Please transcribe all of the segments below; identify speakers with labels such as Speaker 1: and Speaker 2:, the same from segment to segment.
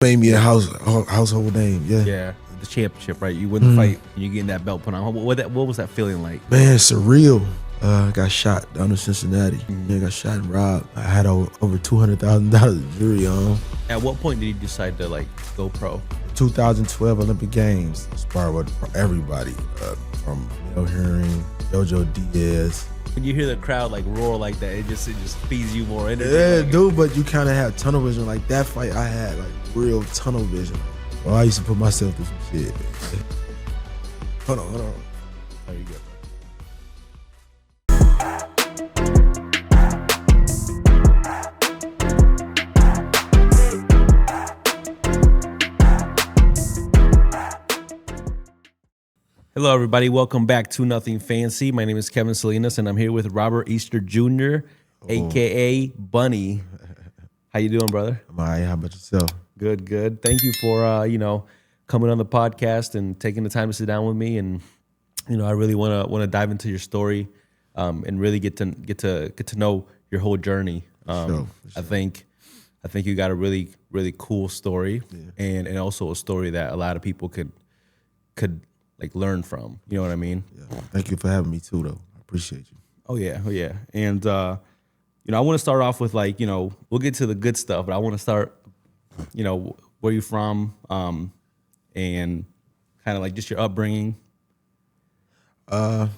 Speaker 1: Made me a household name. Yeah.
Speaker 2: Yeah, the championship, right? You win the fight, and you getting that belt put on. What was that feeling like?
Speaker 1: Man, surreal. Got shot down in Cincinnati. Yeah, got shot and robbed. I had over $200,000 jury on.
Speaker 2: At what point did you decide to like go pro?
Speaker 1: 2012 Olympic Games. Sparred with everybody from Neil Herring, JoJo Diaz.
Speaker 2: When you hear the crowd like roar like that, it just feeds you more energy.
Speaker 1: Yeah,
Speaker 2: like,
Speaker 1: dude, but you kind of have tunnel vision. Like that fight, I had like real tunnel vision. Well, I used to put myself through some shit. Hold on. There you go.
Speaker 2: Hello, everybody. Welcome back to Nothing Fancy. My name is Kevin Salinas, and I'm here with Robert Easter Jr., a.k.a. Bunny. How you doing, brother?
Speaker 1: I'm all right. How about yourself?
Speaker 2: Good. Thank you for coming on the podcast and taking the time to sit down with me. And I really want to dive into your story and really get to know your whole journey.
Speaker 1: Sure.
Speaker 2: I think you got a really cool story, and also a story that a lot of people could like learn from. You know what I mean?
Speaker 1: Yeah. Thank you for having me too, though. I appreciate you.
Speaker 2: Oh yeah. And I want to start off with we'll get to the good stuff, but I want to start, where you from, and kind of like just your upbringing.
Speaker 1: Toledo,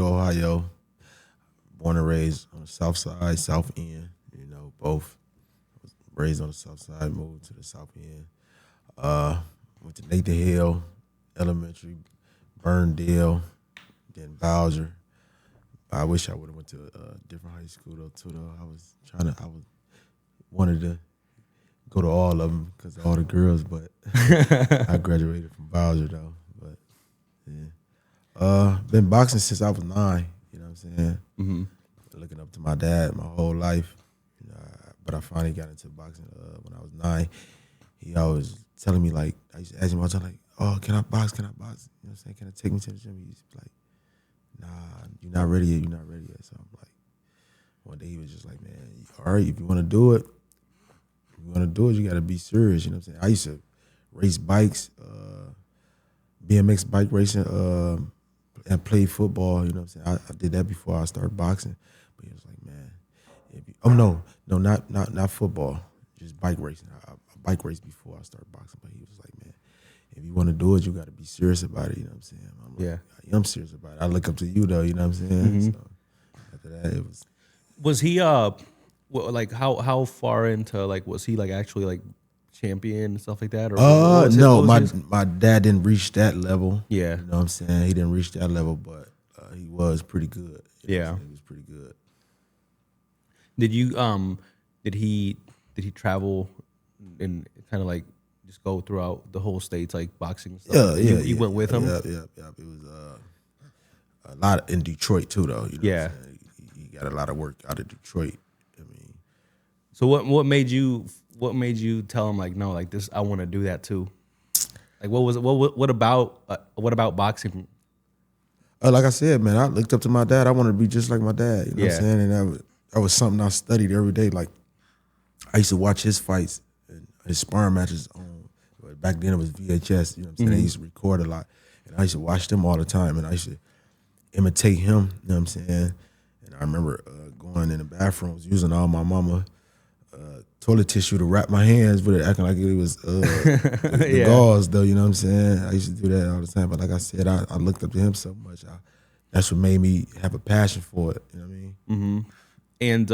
Speaker 1: Ohio. Born and raised on the south side, south end. Both. Was raised on the south side, moved to the south end. Went to Nathan Hill Elementary, Burndale, then Bowser. I wish I would have went to a different high school though. I wanted to go to all of them because of all the girls, but I graduated from Bowser though. But yeah, been boxing since I was 9. You know what I'm saying?
Speaker 2: Mm-hmm.
Speaker 1: Looking up to my dad my whole life, but I finally got into boxing when I was 9. He always telling me, like, I used to ask him all the time, like, oh, can I box? You know what I'm saying? Can I take me to the gym? He used to be like, nah, you're not ready yet. So I'm like, one day he was just like, man, all right, if you want to do it, you got to be serious. You know what I'm saying? I used to race bikes, BMX bike racing, and play football. You know what I'm saying? I did that before I started boxing. But he was like, man, not football, just bike racing. I bike race before I started boxing, but he was like, man, if you want to do it, you got to be serious about it. You know what I'm saying? I'm like, I'm serious about it. I look up to you though. You know what I'm saying?
Speaker 2: Mm-hmm.
Speaker 1: So after that, it was.
Speaker 2: Was he like how far into like was he like actually like champion and stuff like that? Or
Speaker 1: no, my dad didn't reach that level.
Speaker 2: Yeah,
Speaker 1: you know what I'm saying? He didn't reach that level, but he was pretty good.
Speaker 2: Yeah,
Speaker 1: he was pretty good.
Speaker 2: Did you did he travel and kind of like just go throughout the whole states like boxing and stuff? You went with him?
Speaker 1: Yeah. It was a lot in Detroit too, though. You know what I'm saying? He got a lot of work out of Detroit. I mean,
Speaker 2: so what made you tell him like, no, like this, I want to do that too? Like what about boxing?
Speaker 1: Like I said, man, I looked up to my dad. I wanted to be just like my dad. You know what I'm saying? And that was something I studied every day. Like I used to watch his fights and his sparring matches on. Back then it was VHS. You know what I'm saying? They used to record a lot, and I used to watch them all the time. And I used to imitate him. You know what I'm saying? And I remember going in the bathrooms using all my mama toilet tissue to wrap my hands with it, acting like it was the gauze, though. You know what I'm saying? I used to do that all the time. But like I said, I looked up to him so much. That's what made me have a passion for it. You know what I mean?
Speaker 2: Mm-hmm. And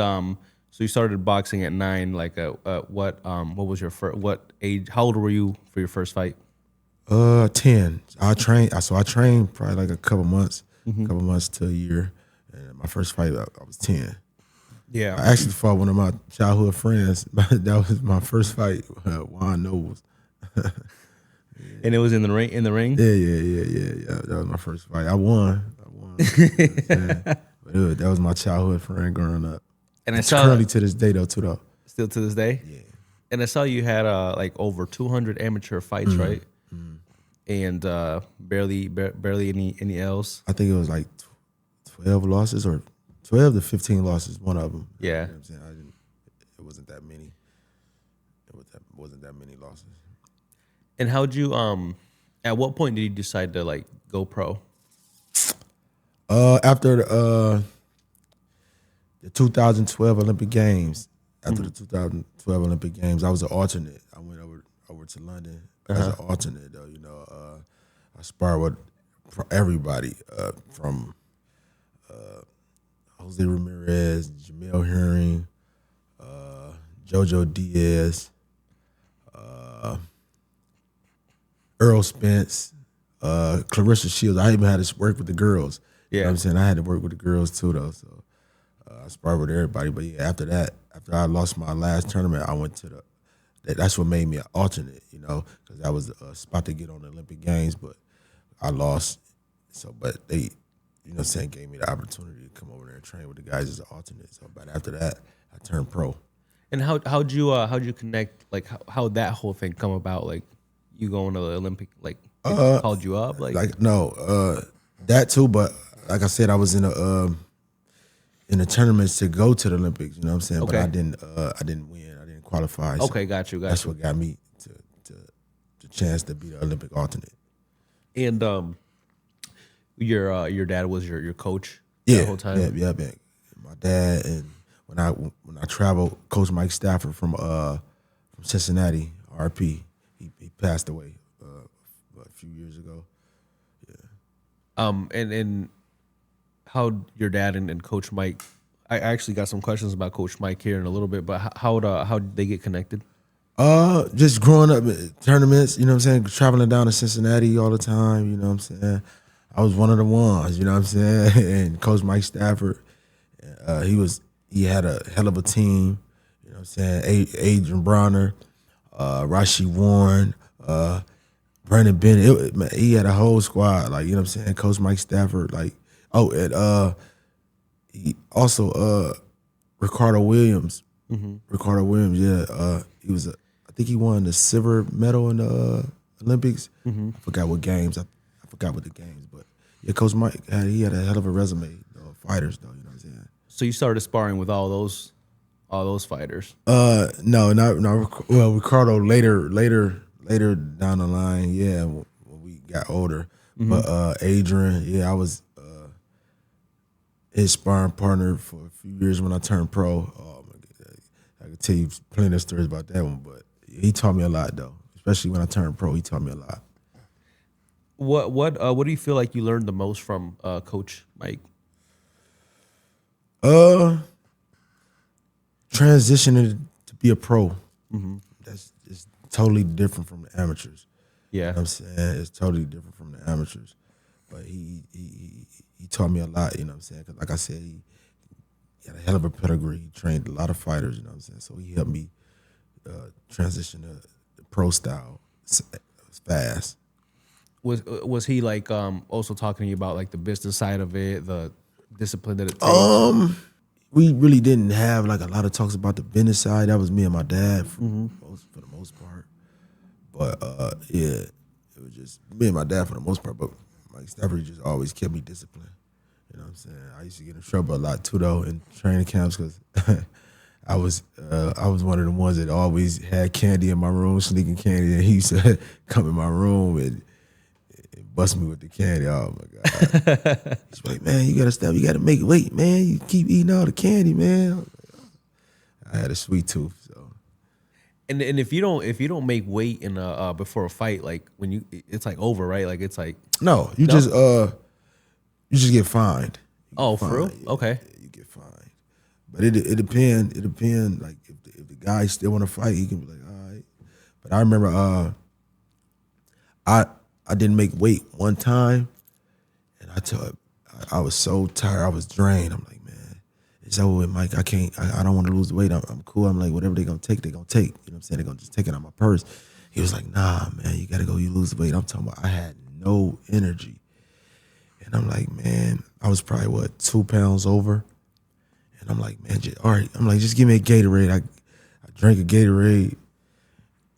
Speaker 2: so you started boxing at 9. Like, what was your what age? How old were you for your first fight?
Speaker 1: 10. I trained probably like a couple months to a year. And my first fight, I was 10.
Speaker 2: Yeah,
Speaker 1: I actually fought one of my childhood friends. That was my first fight, Juan Nobles.
Speaker 2: And it was in the ring. In the ring.
Speaker 1: Yeah. That was my first fight. I won. But that was my childhood friend growing up. And it's currently to this day, though, too, though.
Speaker 2: Still to this day?
Speaker 1: Yeah.
Speaker 2: And I saw you had like over 200 amateur fights, right? Mm-hmm. And barely any L's.
Speaker 1: I think it was like 12 losses or 12 to 15 losses, one of them.
Speaker 2: Yeah.
Speaker 1: You know what I'm saying? It wasn't that many. that many losses.
Speaker 2: And how'd you at what point did you decide to like go pro?
Speaker 1: After the 2012 Olympic Games, after the 2012 Olympic Games, I was an alternate. I went over to London as an alternate. Though, you know, I sparred with everybody from Jose Ramirez, Jamel Herring, JoJo Diaz, Earl Spence, Clarissa Shields. I even had to work with the girls. You know what I'm saying? I had to work with the girls too, though. So I sparred with everybody. But yeah, after that, after I lost my last tournament, I went to that's what made me an alternate, you know, because that was a spot to get on the Olympic Games, but I lost. So, but they, you know, saying gave me the opportunity to come over there and train with the guys as an alternate. So, but after that, I turned pro.
Speaker 2: And how'd you connect? Like how that whole thing come about? Like you going to the Olympic? Like they just called you up? Like
Speaker 1: no, that too. But like I said, I was in the tournaments to go to the Olympics. You know what I'm saying?
Speaker 2: Okay.
Speaker 1: But I didn't win. I didn't qualify. So
Speaker 2: okay, got you.
Speaker 1: That's what got me to the chance to be the Olympic alternate.
Speaker 2: And your dad was your coach
Speaker 1: Yeah,
Speaker 2: the whole time?
Speaker 1: Yeah. My dad, and when I traveled, Coach Mike Stafford from Cincinnati, RP, he passed away a few years ago. Yeah.
Speaker 2: And how your dad and Coach Mike? I actually got some questions about Coach Mike here in a little bit, but how did they get connected?
Speaker 1: Just growing up at tournaments, you know what I'm saying, traveling down to Cincinnati all the time, you know what I'm saying. I was one of the ones, you know what I'm saying. And Coach Mike Stafford, he had a hell of a team, you know what I'm saying. Adrian Bronner, Rashi Warren, Brandon Bennett. Man, he had a whole squad, like, you know what I'm saying. Coach Mike Stafford, like, he also Ricardo Williams. Ricardo Williams, yeah. He was I think he won the silver medal in the Olympics. I forgot what games. I forgot what the games, but yeah, Coach Mike had a hell of a resume of fighters, though. You know what I'm saying?
Speaker 2: So you started sparring with all those fighters?
Speaker 1: No, not well. Ricardo later down the line, yeah, when we got older. But Adrian, yeah, I was his sparring partner for a few years when I turned pro. Oh my God, I could tell you plenty of stories about that one, but he taught me a lot, though. Especially when I turned pro, he taught me a lot.
Speaker 2: What do you feel like you learned the most from Coach Mike?
Speaker 1: Transitioning to be a pro. That's it's totally different from the amateurs.
Speaker 2: Yeah,
Speaker 1: You know what I'm saying? It's totally different from the amateurs. But he taught me a lot, you know what I'm saying? Because like I said, he had a hell of a pedigree. He trained a lot of fighters, you know what I'm saying? So he helped me transition to the pro style fast.
Speaker 2: Was he like also talking to you about like the business side of it, the discipline that it takes?
Speaker 1: We really didn't have like a lot of talks about the business side. That was me and my dad for the most part. But yeah, it was just me and my dad for the most part. But Mike Stafford just always kept me disciplined. You know what I'm saying? I used to get in trouble a lot too, though, in training camps because I was one of the ones that always had candy in my room, sneaking candy, and he used to come in my room and bust me with the candy. Oh my God! He's like, man, you gotta stop. You gotta make weight, man. You keep eating all the candy, man. I had a sweet tooth, so.
Speaker 2: And if you don't make weight in before a fight, like when it's like over, right? Like it's like
Speaker 1: No, you just get fined.
Speaker 2: for real?
Speaker 1: Yeah,
Speaker 2: Okay.
Speaker 1: yeah, you get fined. But it depends. It depends. Like if the guy still want to fight, he can be like, all right. But I remember I didn't make weight one time, and I was so tired. I was drained. I'm like, man, it's over with, Mike. I don't want to lose the weight. I'm cool. I'm like, whatever they're gonna take, they're gonna take. You know what I'm saying? They're gonna just take it out of my purse. He was like, nah, man, you gotta go. You lose the weight. I'm talking about I had no energy. And I'm like, man, I was probably 2 pounds over. And I'm like, man, all right. I'm like, just give me a Gatorade. I drank a Gatorade,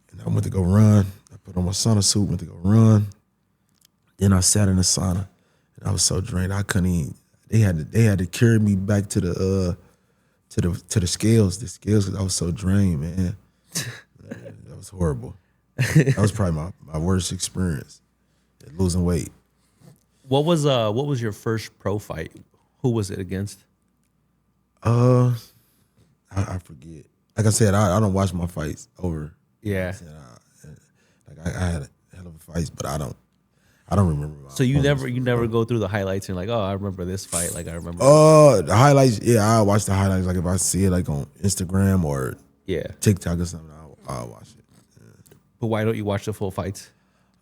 Speaker 1: and I went to go run. I put on my sauna suit, went to go run. Then I sat in the sauna, and I was so drained I couldn't even. They had to carry me back to the scales, because I was so drained, man. I was horrible. That was probably my worst experience, losing weight.
Speaker 2: What was your first pro fight? Who was it against?
Speaker 1: I forget. Like I said, I don't watch my fights over.
Speaker 2: Yeah.
Speaker 1: I had a hell of a fights, but I don't remember.
Speaker 2: So you never go through the highlights and like, oh, I remember this fight. Like I remember.
Speaker 1: The highlights. Yeah, I watch the highlights. Like if I see it like on Instagram or TikTok or something, I'll watch it. Yeah.
Speaker 2: But why don't you watch the full fights?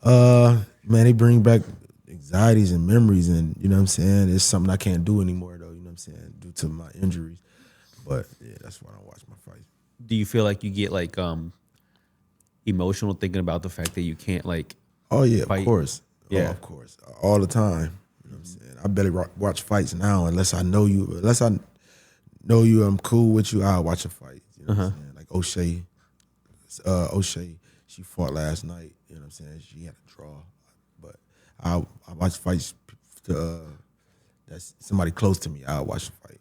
Speaker 1: Man, they bring back anxieties and memories, and you know what I'm saying. It's something I can't do anymore, though. You know what I'm saying, due to my injuries. But yeah, that's why I watch my fights.
Speaker 2: Do you feel like you get like emotional thinking about the fact that you can't like?
Speaker 1: Oh yeah,
Speaker 2: fight?
Speaker 1: Of course.
Speaker 2: Yeah,
Speaker 1: of course, all the time. You know what I'm saying. I barely watch fights now unless I know you. Unless I know you, I'm cool with you. I'll watch a fight. You know what I'm saying? Like O'Shea, she fought last night. You know what I'm saying? She had a draw, but I watch fights. That's somebody close to me. I'll watch the fight.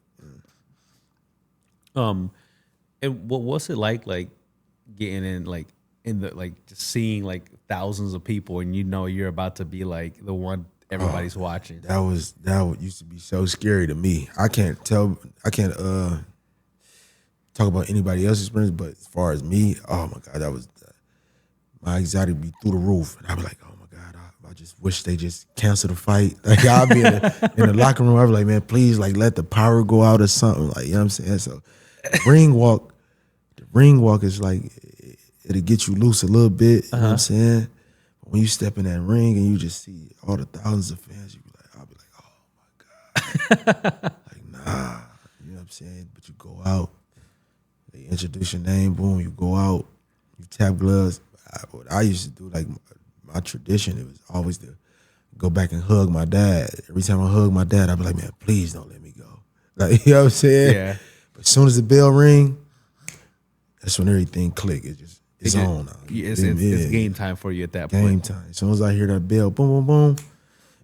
Speaker 2: And what's it like getting in like in the like just seeing like thousands of people and you know you're about to be like the one everybody's watching?
Speaker 1: That used to be so scary to me. I can't talk about anybody else's experience, but as far as me, oh my God, that was my anxiety would be through the roof, and I'd be like, oh my God, I just wish they just cancel the fight. Like I'd be in the locker room, I'd be like, man, please, like let the power go out or something, like you know what I'm saying. So the ring walk is like it'll get you loose a little bit, you know what I'm saying. But when you step in that ring and you just see all the thousands of fans, you be like, I'll be like, oh my God, like nah, you know what I'm saying. But you go out, they introduce your name, boom, you go out, you tap gloves. What I used to do, like my tradition, it was always to go back and hug my dad. Every time I hug my dad, I'd be like, man, please don't let me go. Like, you know what I'm saying?
Speaker 2: Yeah.
Speaker 1: But as soon as the bell ring, that's when everything click. It's on now.
Speaker 2: It's game time for you at that point.
Speaker 1: Game time. As soon as I hear that bell, boom, boom, boom.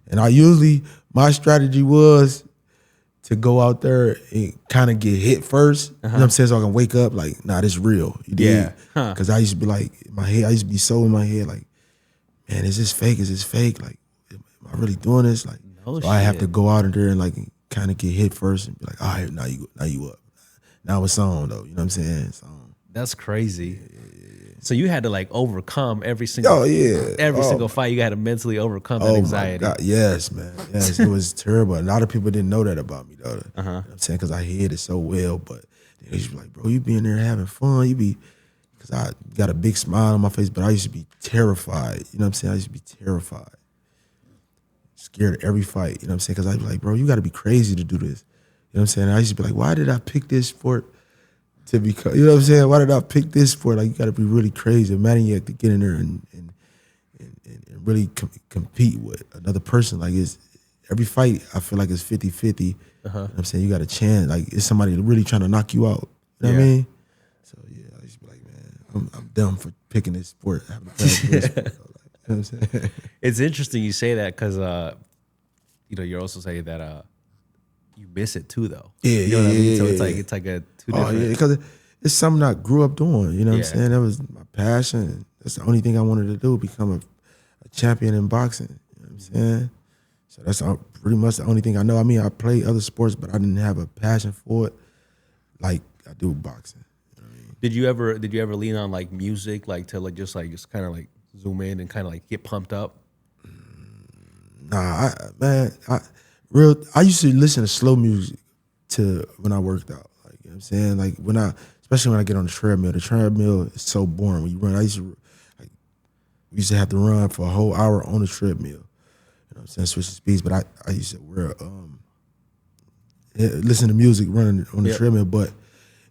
Speaker 1: And my strategy was to go out there and kind of get hit first. You know what I'm saying? So I can wake up like, nah, this real. You did. Because I used to be like, I used to be so in my head like, man, is this fake? Is this fake? Like, am I really doing this? Like, so I have to go out there and like kind of get hit first and be like, all right, now you up. Now it's on though. You know what I'm saying? It's on.
Speaker 2: That's crazy. Yeah. So you had to like overcome every single single fight. You had to mentally overcome that anxiety.
Speaker 1: My God. Yes, man. Yes, it was terrible. A lot of people didn't know that about me though. You know what I'm saying? Because I hid it so well. But they used to be like, bro, you be in there having fun. Because I got a big smile on my face, but I used to be terrified. You know what I'm saying? I used to be terrified. Scared of every fight. You know what I'm saying? Because I'd be like, bro, you got to be crazy to do this. You know what I'm saying? I used to be like, why did I pick this sport to become? You know what I'm saying? Why did I pick this sport? Like, you got to be really crazy, a maniac to get in there and really compete with another person. Like, it's every fight, I feel like it's 50-50. You know what I'm saying? You got a chance. Like, it's somebody really trying to knock you out. You know what I mean? So, yeah, I used to be like, man, I'm dumb for picking this sport. Having a passion for this sport. Like, you know what I'm saying?
Speaker 2: It's interesting you say that because, you're also saying that you miss it too, though.
Speaker 1: Yeah,
Speaker 2: you know what I mean? So
Speaker 1: yeah.
Speaker 2: it's like a two different.
Speaker 1: Oh yeah, because it's something I grew up doing. You know what I'm saying? That was my passion. That's the only thing I wanted to do, become a champion in boxing. You know what I'm saying? So that's pretty much the only thing I know. I mean, I play other sports, but I didn't have a passion for it like I do boxing. You know what I mean?
Speaker 2: Did you ever lean on like music, like to like just kind of like zoom in and kind of like get pumped up?
Speaker 1: Nah, I used to listen to slow music when I worked out. Like, you know what I'm saying? Like especially when I get on the treadmill is so boring when you run. We used to have to run for a whole hour on the treadmill. You know what I'm saying? Switching speeds, but I used to listen to music running on the treadmill. But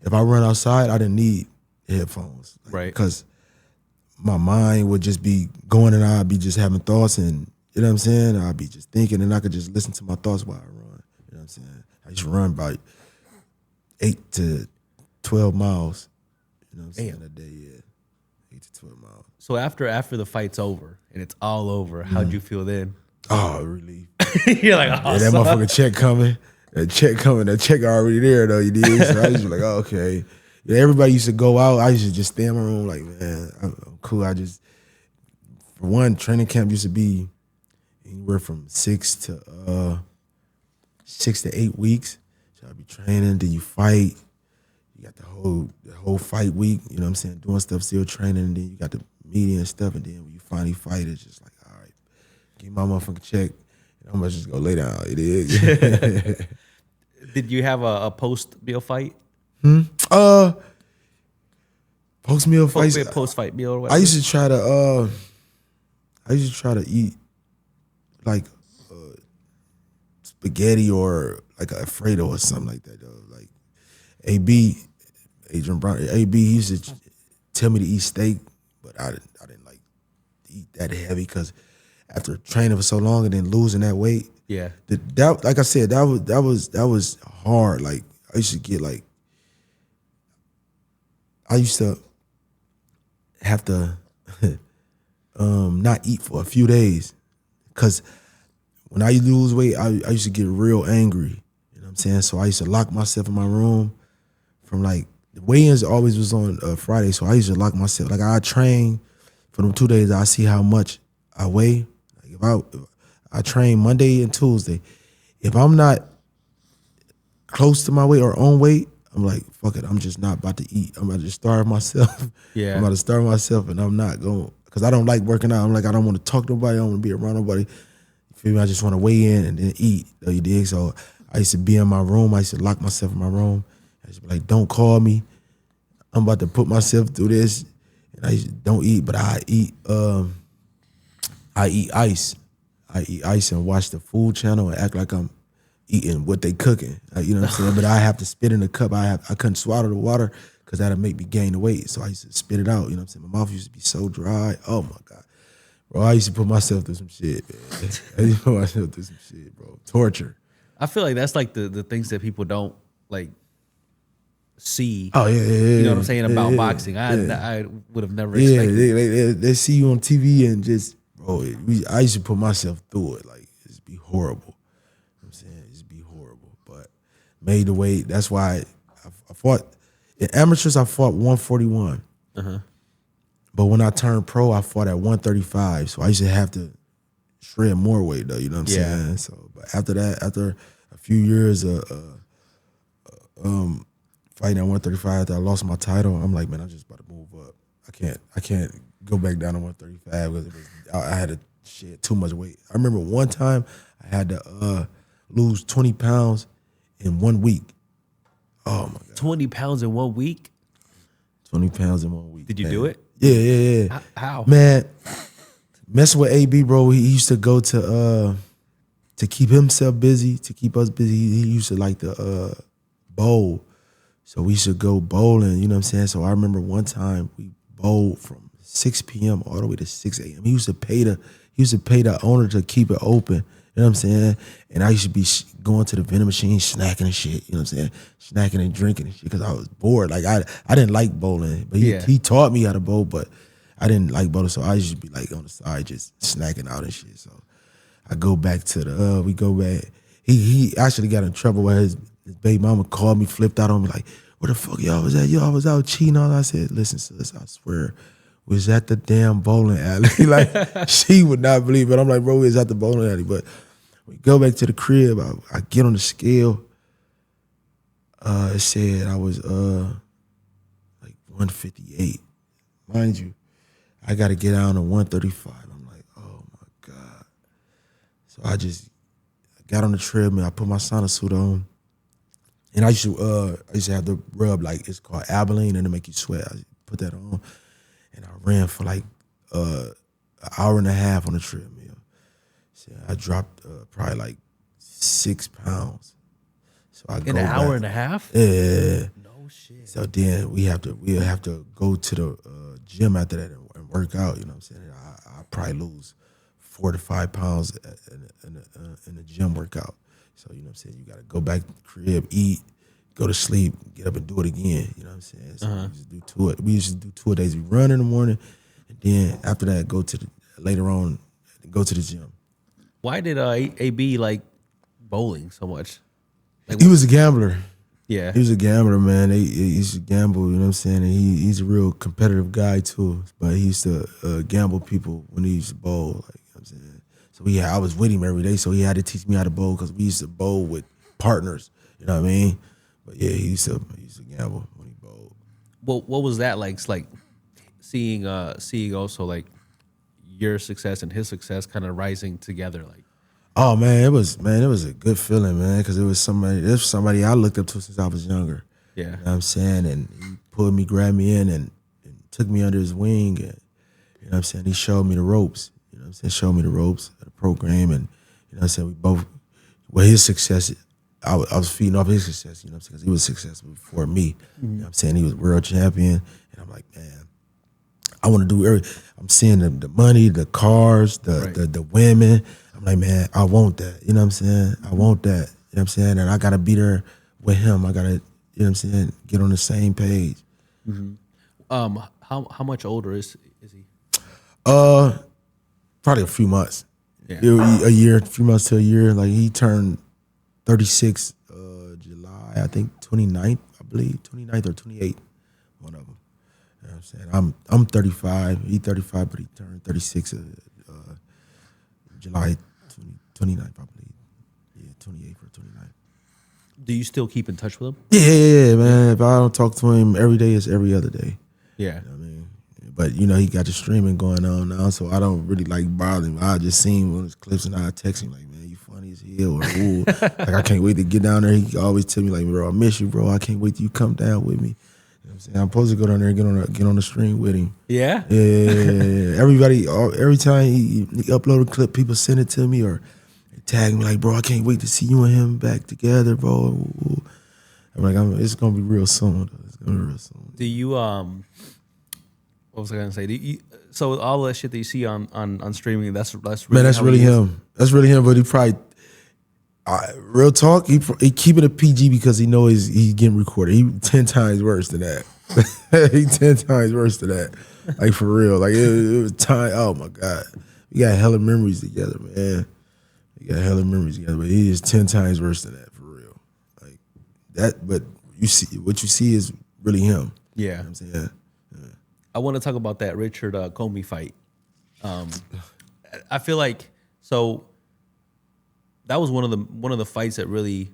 Speaker 1: if I run outside, I didn't need headphones. Like,
Speaker 2: right.
Speaker 1: Because my mind would just be going and I'd be just having thoughts and you know what I'm saying? I'd be just thinking and I could just listen to my thoughts while I run. You know what I'm saying? I used to run about 8 to 12 miles. You know what I'm saying? A day, yeah. 8 to 12 miles.
Speaker 2: So after the fight's over and it's all over, how'd you feel then?
Speaker 1: Oh, relief.
Speaker 2: You're like, oh,
Speaker 1: yeah, that motherfucking check coming. That check already there though, you did. So I used to be like, oh, okay. Yeah, everybody used to go out. I used to just stay in my room like, man, I'm cool. For one, training camp used to be anywhere from 6 to 8 weeks. So I'd be training, then you fight. You got the whole fight week, you know what I'm saying, doing stuff, still training, and then you got the media and stuff, and then when you finally fight, it's just like, all right, give me my motherfucking check, and I'm gonna just go lay down. It is.
Speaker 2: Did you have a post-meal fight?
Speaker 1: Post-meal fights.
Speaker 2: Post-fight meal or whatever?
Speaker 1: I used to try to eat like spaghetti or like a Alfredo or something like that, though. Like Adrian Brown, AB used to tell me to eat steak, but I didn't like to eat that heavy because after training for so long and then losing that weight, that like I said, that was hard. Like I used to get like, I used to have to not eat for a few days because when I lose weight, I used to get real angry. You know what I'm saying? So I used to lock myself in my room from like, the weigh-ins always was on Friday, so I used to lock myself. Like I train for them 2 days, I see how much I weigh. Like if I train Monday and Tuesday, if I'm not close to my weight or on weight, I'm like, fuck it, I'm just not about to eat. I'm about to starve myself.
Speaker 2: Yeah.
Speaker 1: I'm about to starve myself, and I'm not going, because I don't like working out. I'm like, I don't want to talk to nobody. I don't want to be around nobody. You feel me? I just want to weigh in and then eat. You dig? So I used to be in my room. I used to lock myself in my room. I used to be like, don't call me. I'm about to put myself through this. And I used to don't eat, but I eat ice. I eat ice and watch the food channel and act like I'm eating what they cooking. You know what I'm saying? But I have to spit in the cup. I couldn't swallow the water because that'll make me gain the weight. So I used to spit it out. You know what I'm saying? My mouth used to be so dry. Oh my God. Bro, I used to put myself through some shit, man. I used to put myself through some shit, bro. Torture.
Speaker 2: I feel like that's like the things that people don't like see.
Speaker 1: Oh yeah.
Speaker 2: You know what I'm saying about boxing. I would have never expected.
Speaker 1: They see you on TV and just, bro. I used to put myself through it. Like it'd be horrible. You know what I'm saying? It'd be horrible. But made the weight. That's why I fought in amateurs. I fought 141. But when I turned pro, I fought at 135. So I used to have to shred more weight, though. You know what I'm saying? So, but after that, after a few years of fighting at 135, after I lost my title, I'm like, man, I'm just about to move up. I can't go back down to 135 because I had to shed too much weight. I remember one time I had to lose 20 pounds in 1 week. Oh my God.
Speaker 2: 20 pounds in 1 week?
Speaker 1: 20 pounds in 1 week.
Speaker 2: Did you do it?
Speaker 1: Yeah.
Speaker 2: How?
Speaker 1: Man, messing with AB, bro, he used to go to keep himself busy, to keep us busy. He used to like to bowl. So we should go bowling, you know what I'm saying? So I remember one time we bowled from 6 p.m. all the way to 6 a.m. He used to pay the owner to keep it open. You know what I'm saying? And I used to be going to the vending machine, snacking and shit. You know what I'm saying? Snacking and drinking and shit because I was bored. Like I didn't like bowling, but he taught me how to bowl, but I didn't like bowling, so I used to be like on the side just snacking out and shit. So I go back to we go back. He actually got in trouble where his baby mama called me, flipped out on me like, where the fuck y'all was at? Y'all was out cheating on. I said, listen, sis, I swear, we was at the damn bowling alley. Like, she would not believe it. I'm like, bro, we was at the bowling alley. But we go back to the crib. I get on the scale. It said I was like 158. Mind you, I got to get down to 135. I'm like, oh my God. So I got on the treadmill. I put my sauna suit on. And I used to have to rub, like, it's called Abilene, and it make you sweat. I put that on. And I ran for like an hour and a half on the treadmill. So I dropped probably like 6 pounds. So I
Speaker 2: in an hour and a half?
Speaker 1: Yeah.
Speaker 2: No shit.
Speaker 1: So then we'll have to go to the gym after that and work out. You know what I'm saying? I probably lose 4 to 5 pounds in the gym workout. So you know what I'm saying? You got to go back to the crib, eat, go to sleep, get up and do it again. You know what I'm saying? So we used to do 2 days. We run in the morning, and then after that, go to the gym.
Speaker 2: Why did AB like bowling so much? Like,
Speaker 1: he was a gambler.
Speaker 2: Yeah.
Speaker 1: He was a gambler, man. He used to gamble, you know what I'm saying? And he's a real competitive guy too. But he used to gamble people when he used to bowl, like, you know what I'm saying? So I was with him every day, so he had to teach me how to bowl because we used to bowl with partners, you know what I mean? But yeah, he used to gamble when he bowled.
Speaker 2: What was that like? It's like seeing also like your success and his success kind of rising together, like.
Speaker 1: Oh man, it was a good feeling, man, because it was somebody I looked up to since I was younger.
Speaker 2: Yeah.
Speaker 1: You know what I'm saying? And he grabbed me in and took me under his wing, and you know what I'm saying, he showed me the ropes. You know what I'm saying? Showed me the ropes of the program, and you know what I'm saying, we both, well, his success, I was feeding off his success, you know what I'm saying, because he was successful before me. You know what I'm saying? He was world champion, and I'm like, man, I want to do I'm seeing the money, the cars, the women. I'm like, man, I want that. You know what I'm saying? I want that. You know what I'm saying? And I got to be there with him. I got to, you know what I'm saying, get on the same page.
Speaker 2: Mm-hmm. How much older is he?
Speaker 1: Probably a few months.
Speaker 2: Yeah.
Speaker 1: A year, a few months to a year. Like, he turned 36 July, I think 29th, I believe, 29th or 28th, one of them. You know what I'm saying? I'm 35. He 35, but he turned 36 July 29th, I believe. Yeah, 28th or 29th.
Speaker 2: Do you still keep in touch with him?
Speaker 1: Yeah, man. If I don't talk to him every day, it's every other day.
Speaker 2: Yeah.
Speaker 1: You know what I mean? But, you know, he got the streaming going on now, so I don't really like bothering him. I just seen one of his clips and I text him like, man, you funny as hell. Or, ooh, like, I can't wait to get down there. He always tell me like, bro, I miss you, bro. I can't wait till you come down with me. You know what I'm saying? I'm supposed to go down there and get on the stream with him.
Speaker 2: Yeah?
Speaker 1: Yeah. Every time he upload a clip, people send it to me or tag me like, bro, I can't wait to see you and him back together, bro. I'm like, it's gonna be real soon. It's gonna be real soon.
Speaker 2: Do you what was I gonna say? So all that shit that you see on streaming, that's really
Speaker 1: man, that's really him. That's really him. But he probably real talk. He keeping it PG because he knows he's getting recorded. He 10 times worse than that. He 10 times worse than that. Like, for real. Like, it was time. Oh my God, we got hella memories together, man. We got hella memories together, but he is 10 times worse than that, for real. Like that, but what you see is really him.
Speaker 2: Yeah.
Speaker 1: You know what I'm saying? Yeah.
Speaker 2: I want to talk about that Richard Comey fight. I feel like that was one of the fights that really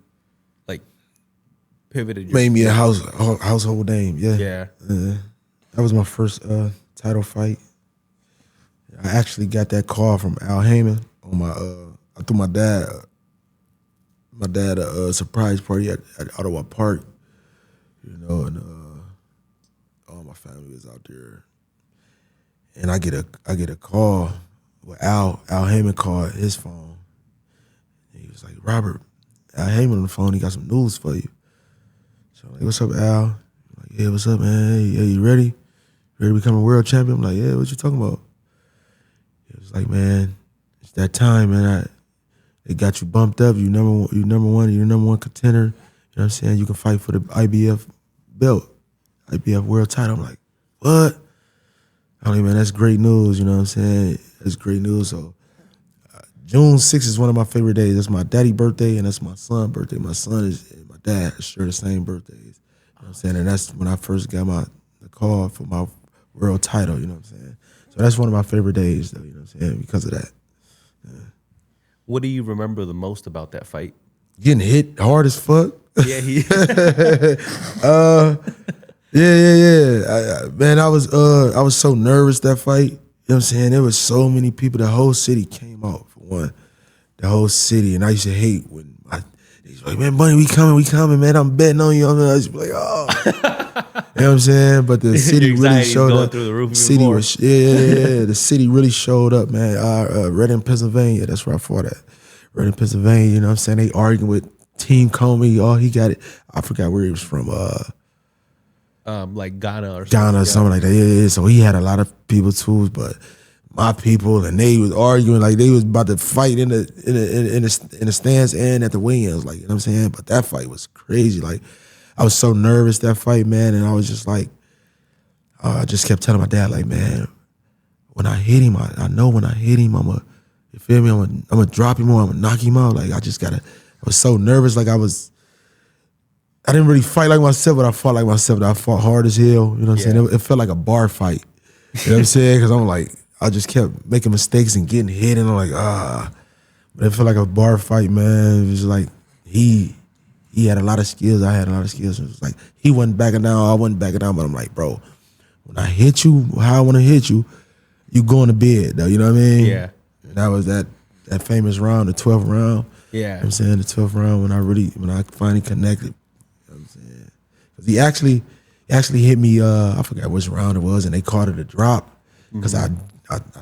Speaker 2: like pivoted.
Speaker 1: Made me a household name. Yeah.
Speaker 2: Yeah.
Speaker 1: That was my first title fight. I actually got that call from Al Heyman on my. I threw my dad a surprise party at Ottawa Park, you know, and all my family was out there. And I get a call. Well, Al Heyman called his phone. And he was like, Robert, Al Heyman on the phone, he got some news for you. So I'm like, what's up, Al? I'm like, yeah, what's up, man? Hey, you ready? Ready to become a world champion? I'm like, yeah, what you talking about? He was like, man, it's that time, man. They got you bumped up. You number one contender. You know what I'm saying? You can fight for the IBF belt, IBF world title. I'm like, what? I'm like, man, that's great news. You know what I'm saying? That's great news. So June 6th is one of my favorite days. That's my daddy's birthday and that's my son's birthday. My son and my dad share the same birthdays. You know what I'm saying? And that's when I first got the call for my world title. You know what I'm saying? So that's one of my favorite days, though. You know what I'm saying? Because of that. Yeah.
Speaker 2: What do you remember the most about that fight?
Speaker 1: Getting hit hard as fuck.
Speaker 2: Yeah,
Speaker 1: yeah. Man, I was so nervous that fight. You know what I'm saying? There was so many people. The whole city came out for one. The whole city, and I used to hate when he's like, man, Bunny, we coming, man. I'm betting on you. I used to be like, oh. You know what I'm saying? But the city really showed up.
Speaker 2: Through the roof
Speaker 1: the city really showed up, man. Reading, Pennsylvania. That's where I fought at. Reading, Pennsylvania. You know what I'm saying? They arguing with Team Comey. Oh, he got it. I forgot where he was from.
Speaker 2: Like Ghana or something.
Speaker 1: Ghana or something like that. Yeah. So he had a lot of people too, but my people, and they was arguing like they was about to fight in the stands and at the weigh-ins, like, you know what I'm saying? But that fight was crazy. Like, I was so nervous that fight, man, and I was just like, I just kept telling my dad, like, man, when I hit him, I know when I hit him, you feel me? I'm gonna drop him or I'm gonna knock him out. Like, I was so nervous, like I was I didn't really fight like myself, but I fought like myself. I fought hard as hell. You know what I'm saying? It felt like a bar fight. You know what I'm saying? Because I'm like, I just kept making mistakes and getting hit, and I'm like, But it felt like a bar fight, man. It was like he had a lot of skills. I had a lot of skills. It was like he wasn't backing down. I wasn't backing down. But I'm like, bro, when I hit you, how I want to hit you, you going to bed, though. You know what I mean?
Speaker 2: Yeah.
Speaker 1: And that was that famous round, the 12th round.
Speaker 2: Yeah.
Speaker 1: You know what I'm saying? The 12th round when I finally connected. You know what I'm saying? Because he actually hit me, I forgot which round it was, and they called it a drop. Because I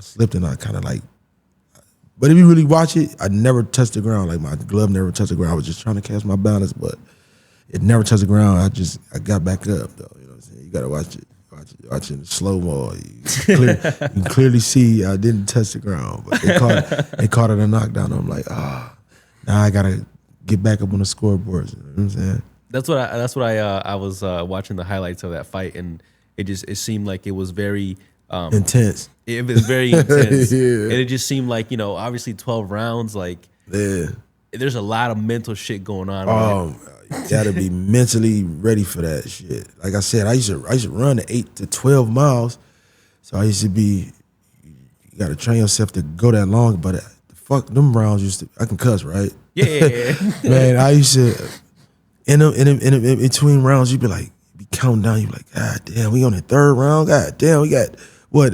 Speaker 1: slipped and I kind of like, but if you really watch it, I never touched the ground. Like my glove never touched the ground. I was just trying to catch my balance, but it never touched the ground. I got back up though. You know what I'm saying? You gotta watch it in slow mo. You can clearly see I didn't touch the ground, but they called it a knockdown. I'm like, now I gotta get back up on the scoreboard. You know what I'm saying?
Speaker 2: That's what I was watching the highlights of that fight, and it seemed like it was very
Speaker 1: intense.
Speaker 2: It was very intense,
Speaker 1: Yeah.
Speaker 2: and it just seemed like, you know, obviously 12 rounds, like there's a lot of mental shit going on.
Speaker 1: You gotta be mentally ready for that shit. Like I said, I used to run 8 to 12 miles, so I used to be. You gotta train yourself to go that long, but fuck them rounds I can cuss, right?
Speaker 2: Yeah.
Speaker 1: Man, I used to in between rounds, you be counting down. You be like, God damn, we on the 3rd round. God damn, we got what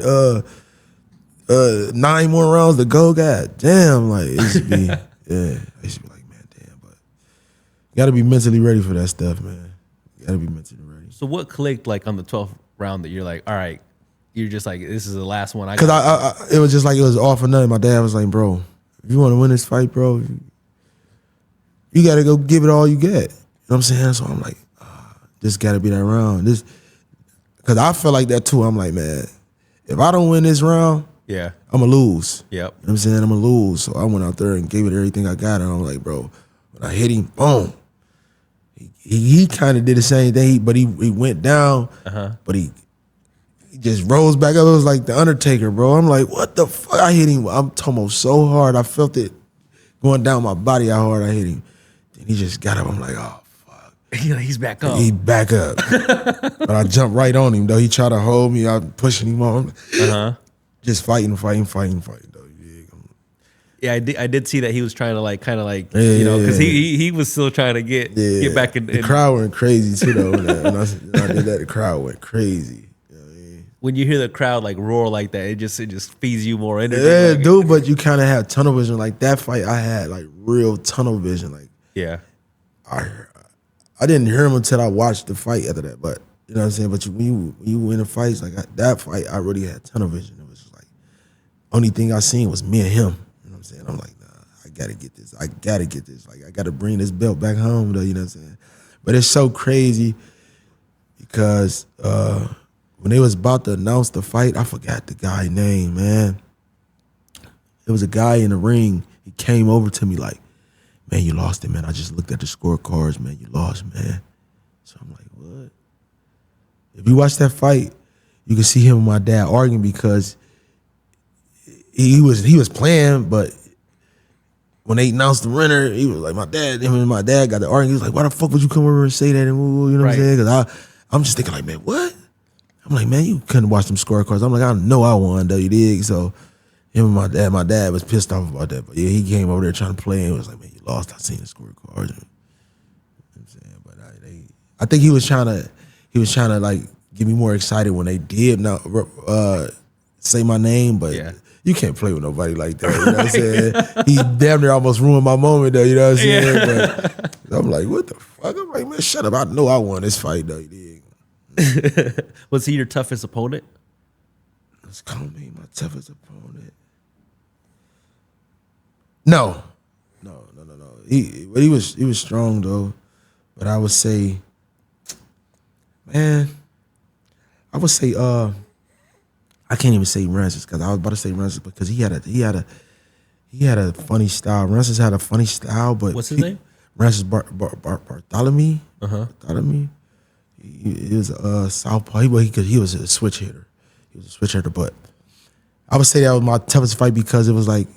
Speaker 1: 9 more rounds to go. God damn, like it used to be. I used to be like, man, damn, but you gotta be mentally ready for that stuff, man. You gotta be mentally ready.
Speaker 2: So what clicked like on the 12th round that you're like, all right, you're just like, this is the last one?
Speaker 1: Because it was just like it was all for nothing. My dad was like, bro, if you want to win this fight, bro, you gotta go give it all you get. You know what I'm saying? So I'm like, this gotta be that round. Because I felt like that too. I'm like, man, if I don't win this round, I'm gonna lose.
Speaker 2: Yep.
Speaker 1: You know what I'm saying? I'm gonna lose. So I went out there and gave it everything I got. And I'm like, bro, when I hit him, boom. He kind of did the same thing, but he went down, but he just rose back up. It was like the Undertaker, bro. I'm like, what the fuck? I hit him. I'm talking about so hard. I felt it going down my body how hard I hit him. Then he just got up. I'm like, oh, fuck.
Speaker 2: He's back up.
Speaker 1: He back up. But I jumped right on him, though. He tried to hold me. I was pushing him on. Just fighting, though.
Speaker 2: Yeah, I did see that he was trying to you know, because he was still trying to get back in.
Speaker 1: The crowd went crazy too though. When I did that, the crowd went crazy. You know what I mean?
Speaker 2: When you hear the crowd like roar like that, it just feeds you more energy.
Speaker 1: Yeah, dude. But you kind of have tunnel vision. Like that fight, I had like real tunnel vision. Like I didn't hear him until I watched the fight after that. But you know what I'm saying. But when you win the fights like that fight, I really had tunnel vision. It was just like only thing I seen was me and him. I'm saying, I'm like, nah, I gotta get this. Like, I gotta bring this belt back home, though. You know what I'm saying? But it's so crazy because when they was about to announce the fight, I forgot the guy's name, man. It was a guy in the ring. He came over to me like, man, you lost it, man. I just looked at the scorecards, man. You lost, man. So I'm like, what? If you watch that fight, you can see him and my dad arguing because he was playing, but when they announced the winner, he was like, him and my dad got the argument. He was like, why the fuck would you come over and say that? And you know what I'm saying? Because I'm just thinking like, man, what? I'm like, man, you couldn't watch them scorecards. I'm like, I know I won, though, you dig? So him and my dad was pissed off about that. But yeah, he came over there trying to play and was like, man, you lost. I seen the scorecards. You know what I'm saying? But I think he was trying to like get me more excited when they did now say my name, but you can't play with nobody like that. You know what I'm saying? He damn near almost ruined my moment, though. You know what I'm saying? But I'm like, what the fuck? I'm like, man, shut up. I know I won this fight, though. You dig?
Speaker 2: Was he your toughest opponent?
Speaker 1: Let's call me my toughest opponent. No. He was strong, though. But I would say, man, I can't even say Rancis because I was about to say Rancis because he had a funny style. Rancis had a funny style, but
Speaker 2: what's his name?
Speaker 1: Rancis Bartholomew. Bartholomew. He was a southpaw. He was a switch hitter. But I would say that was my toughest fight because it was like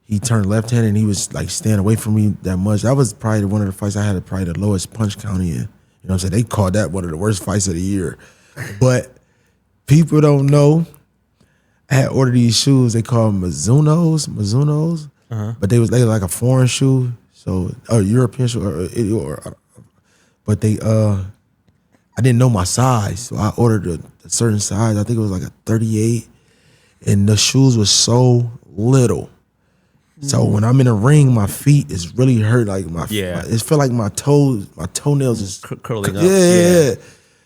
Speaker 1: he turned left-handed and he was like staying away from me that much. That was probably one of the fights I had probably the lowest punch count in. You know what I'm saying? They called that one of the worst fights of the year. But people don't know. I had ordered these shoes. They call them Mizunos. But they were like a foreign shoe, so a European shoe, but they I didn't know my size, so I ordered a certain size. I think it was like a 38, and the shoes were so little. So when I'm in a ring, my feet is really hurt. Like it felt like my toenails is
Speaker 2: curling up.
Speaker 1: Yeah.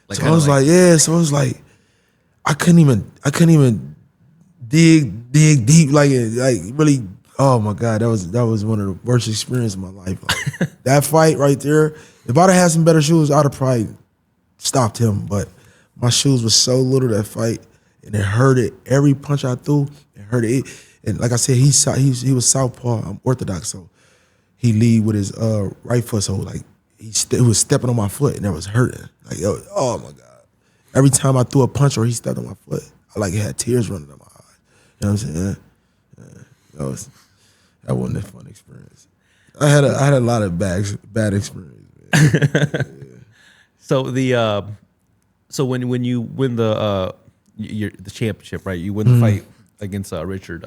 Speaker 2: Like,
Speaker 1: so I was like, I couldn't even dig deep like really. Oh my God, that was one of the worst experiences of my life. Like, that fight right there. If I'd have had some better shoes, I'd have probably stopped him. But my shoes were so little that fight, and it hurted. Every punch I threw, it hurted. And like I said, he was southpaw. I'm orthodox, so he lead with his right foot. So like he was stepping on my foot, and it was hurting. Like oh my God! Every time I threw a punch or he stepped on my foot, I like had tears running down my eyes. You know what I'm saying? Yeah. That wasn't a fun experience. I had a lot of bad experiences. Yeah.
Speaker 2: So when you win the championship, right? You win the fight against Richard.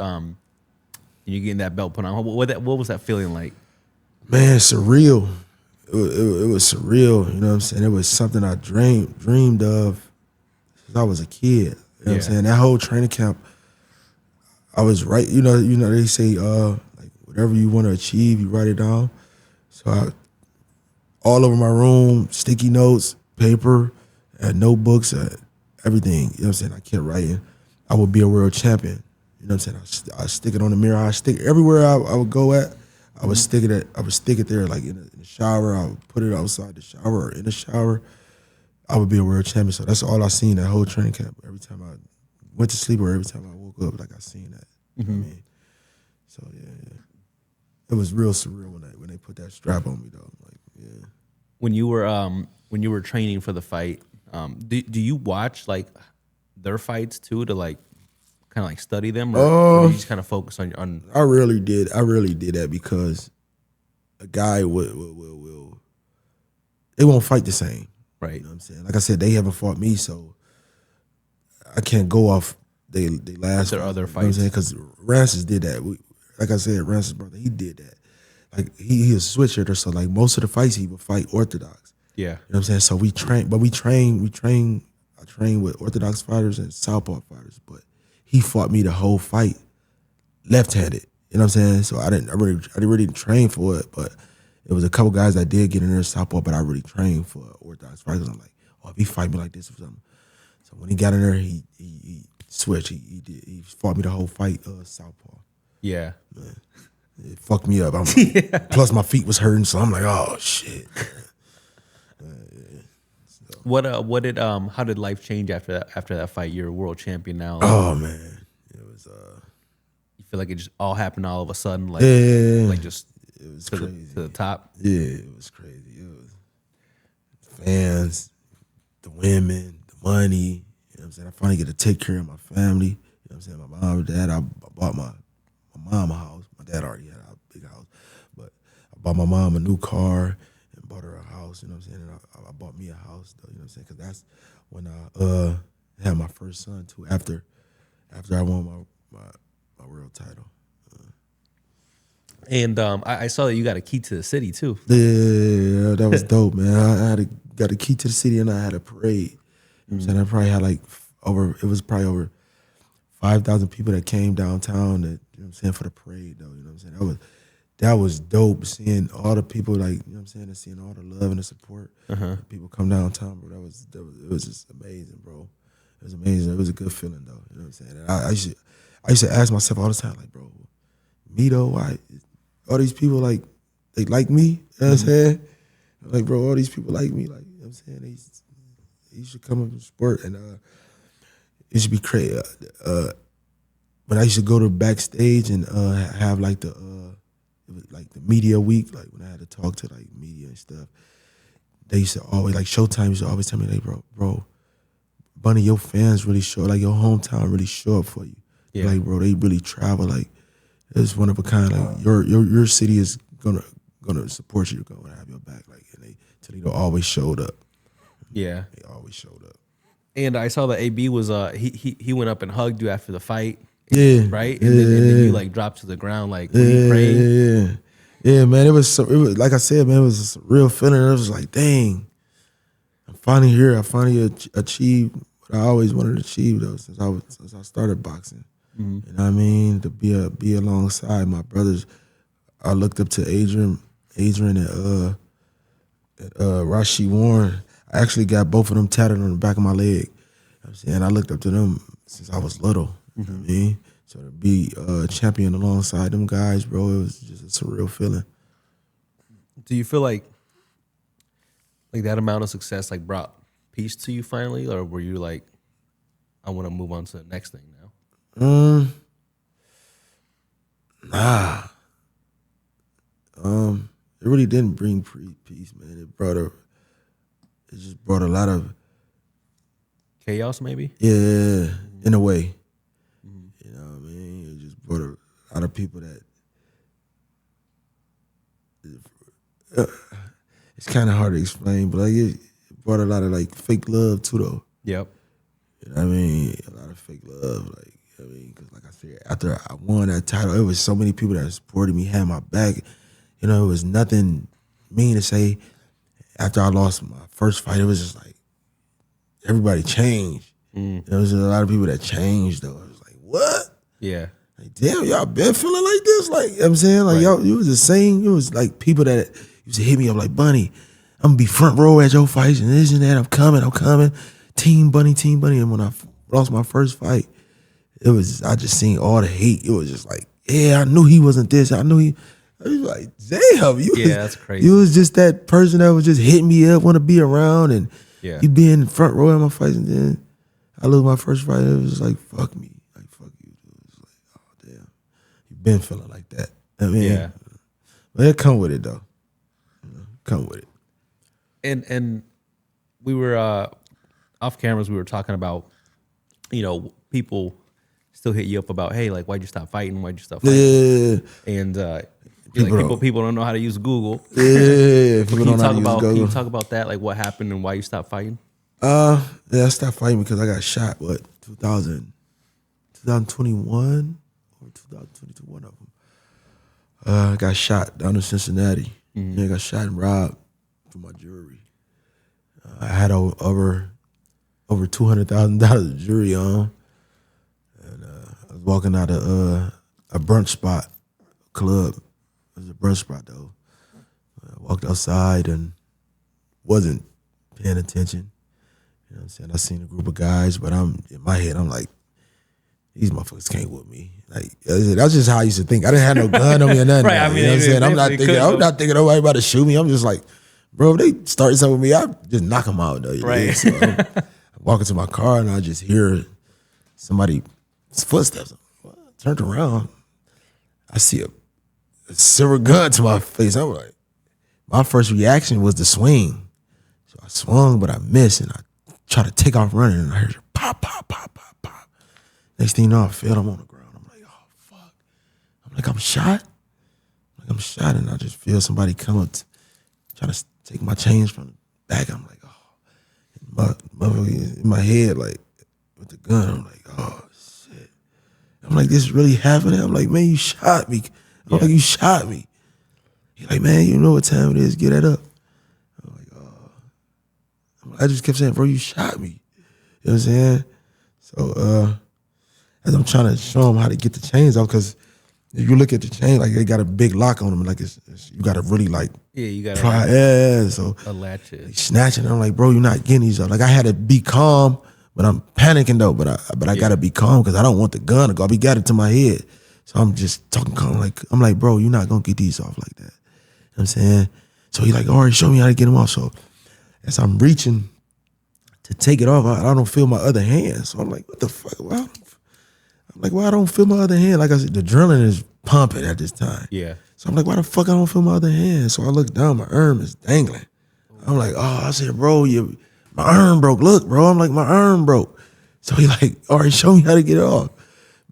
Speaker 2: You getting that belt put on. What was that feeling like?
Speaker 1: Man, surreal. It was surreal. You know what I'm saying? It was something I dreamed of since I was a kid. You know what I'm saying? That whole training camp, I was right. You know they say like whatever you want to achieve, you write it down. So all over my room, sticky notes, paper, notebooks, everything. You know what I'm saying? I kept writing. I would be a world champion. You know what I'm saying? I stick it on the mirror. I stick everywhere I would go at. I would stick it there, like in the shower. I would put it outside the shower or in the shower. I would be a world champion. So that's all I seen that whole training camp. Every time I went to sleep or every time I woke up, like I seen that. You know what I mean? So yeah. It was real surreal when they put that strap on me though. Like, yeah.
Speaker 2: When you were training for the fight, do you watch like their fights too to like kind of like study them, or do you just kind of focus on?
Speaker 1: I really did that because a guy will they won't fight the same,
Speaker 2: right?
Speaker 1: You know what I'm saying? Like I said, they haven't fought me, so I can't go off they last
Speaker 2: their other
Speaker 1: fights.
Speaker 2: You know what I'm saying?
Speaker 1: Because Rancis did that. Like I said, Rancis' brother, he did that. Like he was a switch hitter, so like most of the fights he would fight orthodox.
Speaker 2: Yeah.
Speaker 1: You know what I'm saying? So we train I train with orthodox fighters and southpaw fighters, but he fought me the whole fight left-handed. You know what I'm saying? So I really didn't train for it, but it was a couple guys that did get in there southpaw, but I really trained for orthodox fighters. I'm like, oh, if he fight me like this or something. So when he got in there, he switched. He fought me the whole fight southpaw.
Speaker 2: Yeah.
Speaker 1: Man, it fucked me up. Plus my feet was hurting, so I'm like, oh shit.
Speaker 2: How did life change after that fight? You're a world champion now.
Speaker 1: Oh man, it was.
Speaker 2: You feel like it just all happened all of a sudden, like just
Speaker 1: it was
Speaker 2: crazy to the top.
Speaker 1: Yeah, it was crazy. It was fans, the women, the money. You know what I'm saying? I finally get to take care of my family. You know what I'm saying? My mom and dad. I bought my mom a house. My dad already had a big house, but I bought my mom a new car and bought her a house. You know what I'm saying? And I bought me a house though. You know what I'm saying? Because that's when I had my first son too. After I won my world title.
Speaker 2: And I saw that you got a key to the city too.
Speaker 1: Yeah, that was dope, man. I got a key to the city and I had a parade. You know what I'm saying? I probably had over 5,000 people that came downtown that, you know what I'm saying, for the parade though. You know what I'm saying? That was dope, seeing all the people, like, you know what I'm saying, and seeing all the love and the support. People come downtown, bro. It was just amazing, bro. It was amazing. It was a good feeling though. You know what I'm saying? And I used to ask myself all the time, like, bro, me though, why all these people like they like me? You know what I'm saying? Like, bro, all these people like me, like, you know what I'm saying? They should come up and support, and it should be crazy. When I used to go to backstage and have like the media week, like when I had to talk to like media and stuff, they used to always, like Showtime used to always tell me, like, bro, Bunny, your fans really show, like your hometown really show up for you.
Speaker 2: Yeah.
Speaker 1: Like, bro, they really travel, like, it's one of a kind. Like your city is gonna support you, gonna have your back. Like, and Toledo always showed up.
Speaker 2: Yeah,
Speaker 1: they always showed up.
Speaker 2: And I saw that AB was he went up and hugged you after the fight.
Speaker 1: Yeah,
Speaker 2: right. And then you like dropped to the ground. Like, were you praying?
Speaker 1: Yeah, man. It was like I said, man. It was a real feeling. It was like, dang, I'm finally here. I finally achieved what I always wanted to achieve, though, since I started boxing. Mm-hmm. You know what I mean? To be alongside my brothers. I looked up to Adrian and Rashid Warren. I actually got both of them tatted on the back of my leg. You know what I'm saying? I looked up to them since I was little. You know what I mean? So to be a champion alongside them guys, bro, it was just a surreal feeling.
Speaker 2: Do you feel like that amount of success like brought peace to you finally, or were you like, I want to move on to the next thing now?
Speaker 1: Nah. It really didn't bring peace, man. It just brought a lot of
Speaker 2: chaos, maybe.
Speaker 1: Yeah, in a way. You know what I mean? It just brought a lot of people that it's kind of hard to explain, but like it brought a lot of like fake love too, though.
Speaker 2: Yep.
Speaker 1: You know what I mean? A lot of fake love, like I mean, because like I said, after I won that title, it was so many people that supported me, had my back. You know, it was nothing mean to say. After I lost my first fight, it was just like everybody changed. There was a lot of people that changed, though. It was like, what?
Speaker 2: Yeah.
Speaker 1: Like, damn, y'all been feeling like this? Like, you know what I'm saying? Like, y'all, you was the same. It was like people that used to hit me up like, Bunny, I'm going to be front row at your fights and this and that. I'm coming. Team Bunny. And when I lost my first fight, I just seen all the hate. It was just like, yeah, I knew he wasn't this. I was like, damn,
Speaker 2: that's crazy.
Speaker 1: You was just that person that was just hitting me up, want to be around, and you be in the front row at my fights, and then I lose my first fight. It was just like, fuck me, like fuck you. It was like, oh damn, you been feeling like that. I mean, but it come with it though. Come with it.
Speaker 2: And we were off cameras. We were talking about, people still hit you up about, hey, like, why'd you stop fighting?
Speaker 1: Yeah.
Speaker 2: And people don't know how to use Google.
Speaker 1: Yeah, people don't know how to use Google.
Speaker 2: Can you talk about that? Like, what happened and why you stopped fighting?
Speaker 1: I stopped fighting because I got shot. 2021 or 2022? One of them. I got shot down in Cincinnati. I got shot and robbed for my jewelry. I had over $200,000 of jewelry on, and I was walking out of a brunch spot, club. It was a brunch spot though. I walked outside and wasn't paying attention. You know what I'm saying? I seen a group of guys, but in my head, I'm like, these motherfuckers can't whoop me. Like, that's just how I used to think. I didn't have no gun on me or nothing.
Speaker 2: Right, I mean,
Speaker 1: you know what I'm saying? I'm not thinking nobody about to shoot me. I'm just like, bro, if they start something with me, I just knock them out though.
Speaker 2: Right.
Speaker 1: So I'm walking to my car and I just hear somebody's footsteps. I turned around. I see a silver gun to my face. I'm like, my first reaction was to swing. So I swung, but I missed, and I tried to take off running, and I heard pop, pop, pop, pop, pop. Next thing you know, I fell. I'm on the ground. I'm like, oh, fuck. I'm like, I'm shot? And I just feel somebody come up, trying to take my chains from the back. I'm like, oh. In my head, like, with the gun, I'm like, oh, shit. I'm like, this really happening? I'm like, man, you shot me. I'm like, you shot me. He's like, man, you know what time it is. Get that up. I'm like, oh. I just kept saying, bro, you shot me. You know what I'm saying? So as I'm trying to show him how to get the chains off, because if you look at the chain, like they got a big lock on them, like you got to really like
Speaker 2: you got to
Speaker 1: try. So
Speaker 2: a latch it.
Speaker 1: Snatching. I'm like, bro, you're not getting these off. Like I had to be calm, but I'm panicking though. But I got to be calm because I don't want the gun to go. He got it to my head. So I'm just talking calm. I'm like, bro, you're not gonna get these off like that. You know what I'm saying? So he's like, all right, show me how to get them off. So as I'm reaching to take it off, I don't feel my other hand. So I'm like, what the fuck? Why I don't feel my other hand? Like I said, the adrenaline is pumping at this time.
Speaker 2: Yeah.
Speaker 1: So I'm like, why the fuck I don't feel my other hand? So I look down, my arm is dangling. I'm like, oh, I said, bro, my arm broke. Look, bro, I'm like, my arm broke. So he like, all right, show me how to get it off.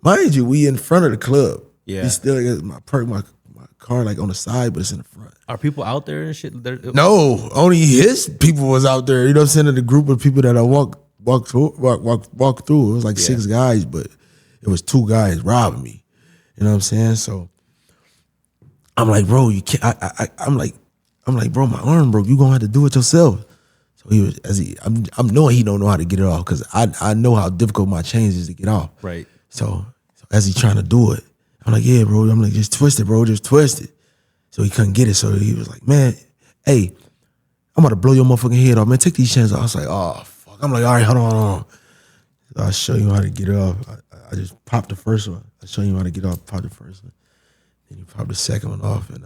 Speaker 1: Mind you, we in front of the club.
Speaker 2: Yeah.
Speaker 1: He still got my car like on the side, but it's in the front.
Speaker 2: Are people out there and shit?
Speaker 1: No, only his people was out there. You know what I'm saying? In the group of people that I walk through. It was like 6 guys, but it was 2 guys robbing me. You know what I'm saying? So I'm like, bro, you can't. I'm like, bro, my arm broke. You gonna have to do it yourself. So he was I'm knowing he don't know how to get it off because I know how difficult my chains is to get off.
Speaker 2: Right.
Speaker 1: So as he trying to do it, I'm like, yeah, bro. I'm like, just twist it, bro. Just twist it. So he couldn't get it. So he was like, man, hey, I'm about to blow your motherfucking head off, man. Take these chains off. I was like, oh fuck. I'm like, all right, hold on. So I'll show you how to get it off. I just popped the first one. I'll show you how to get off. Pop the first one. Then you pop the second one off, and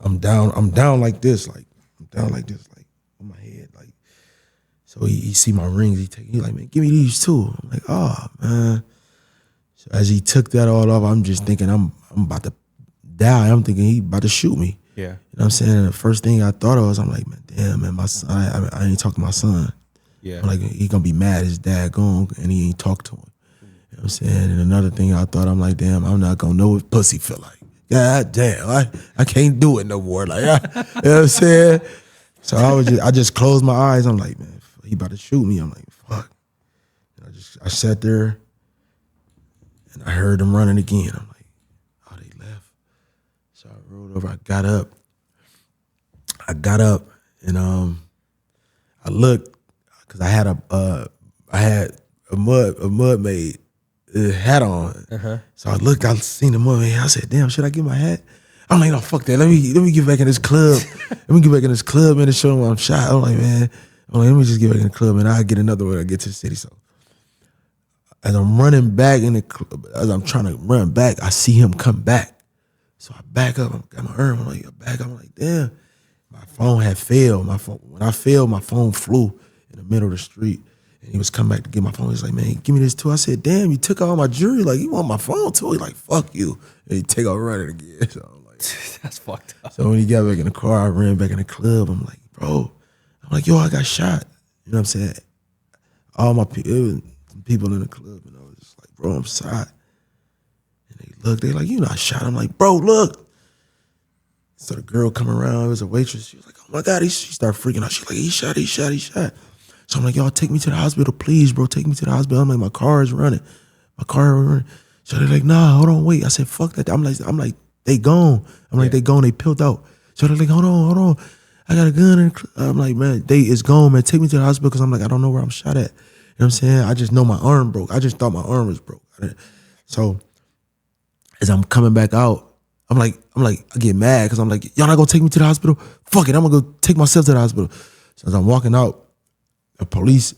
Speaker 1: I'm down like this, like on my head, like. So he see my rings. He like, man, give me these too. I'm like, oh man. So as he took that all off, I'm just thinking I'm about to die. I'm thinking he about to shoot me.
Speaker 2: Yeah.
Speaker 1: You know what I'm saying? And the first thing I thought of was, I'm like, man, damn, man, my son. I ain't talk to my son.
Speaker 2: Yeah.
Speaker 1: I'm like, he gonna be mad his dad gone, and he ain't talk to him. You know what I'm saying? And another thing I thought, I'm like, damn, I'm not gonna know what pussy feel like. God damn, I can't do it no more. Like, you know what I'm saying? So I just closed my eyes. I'm like, man, he about to shoot me. I'm like, fuck. And I sat there, and I heard them running again. I'm like, oh, they left. So I rolled over. I got up, and I looked because I had a mud maid hat on. So I looked. I seen the mud maid. I said, damn, should I get my hat? I'm like, no, fuck that. Let me get back in this club. Let me get back in this club, man, and show them I'm shot. I'm like, man, let me just get back in the club, and I'll get another one when I get to the city. So as I'm running back in the club, as I'm trying to run back, I see him come back. So I back up. I got my arm. I'm like, back up. I'm like, damn. My phone had failed. When I failed, my phone flew in the middle of the street. And he was coming back to get my phone. He's like, man, give me this too. I said, damn, you took all my jewelry. Like, you want my phone too? He's like, fuck you. And he take off running again. So I'm like,
Speaker 2: that's fucked up.
Speaker 1: So when he got back in the car, I ran back in the club. I'm like, bro. I'm like, yo, I got shot. You know what I'm saying? All my people in the club, and I was just like, bro, I'm shot. And they look, they like, you not shot. I'm like, bro, look. So the girl come around, it was a waitress. She was like, oh my God, she started freaking out. She's like, he shot. So I'm like, y'all take me to the hospital, please, bro. Take me to the hospital. I'm like, my car is running. So they're like, nah, hold on, wait. I said, fuck that. I'm like, they gone. I'm like, they gone, they peeled out. So they're like, hold on. I got a gun. I'm like, man, it's gone, man. Take me to the hospital, because I'm like, I don't know where I'm shot at. You know what I'm saying? I just know my arm broke. I just thought my arm was broke. So as I'm coming back out, I'm like, I get mad because I'm like, y'all not gonna take me to the hospital? Fuck it, I'm gonna go take myself to the hospital. So as I'm walking out, a police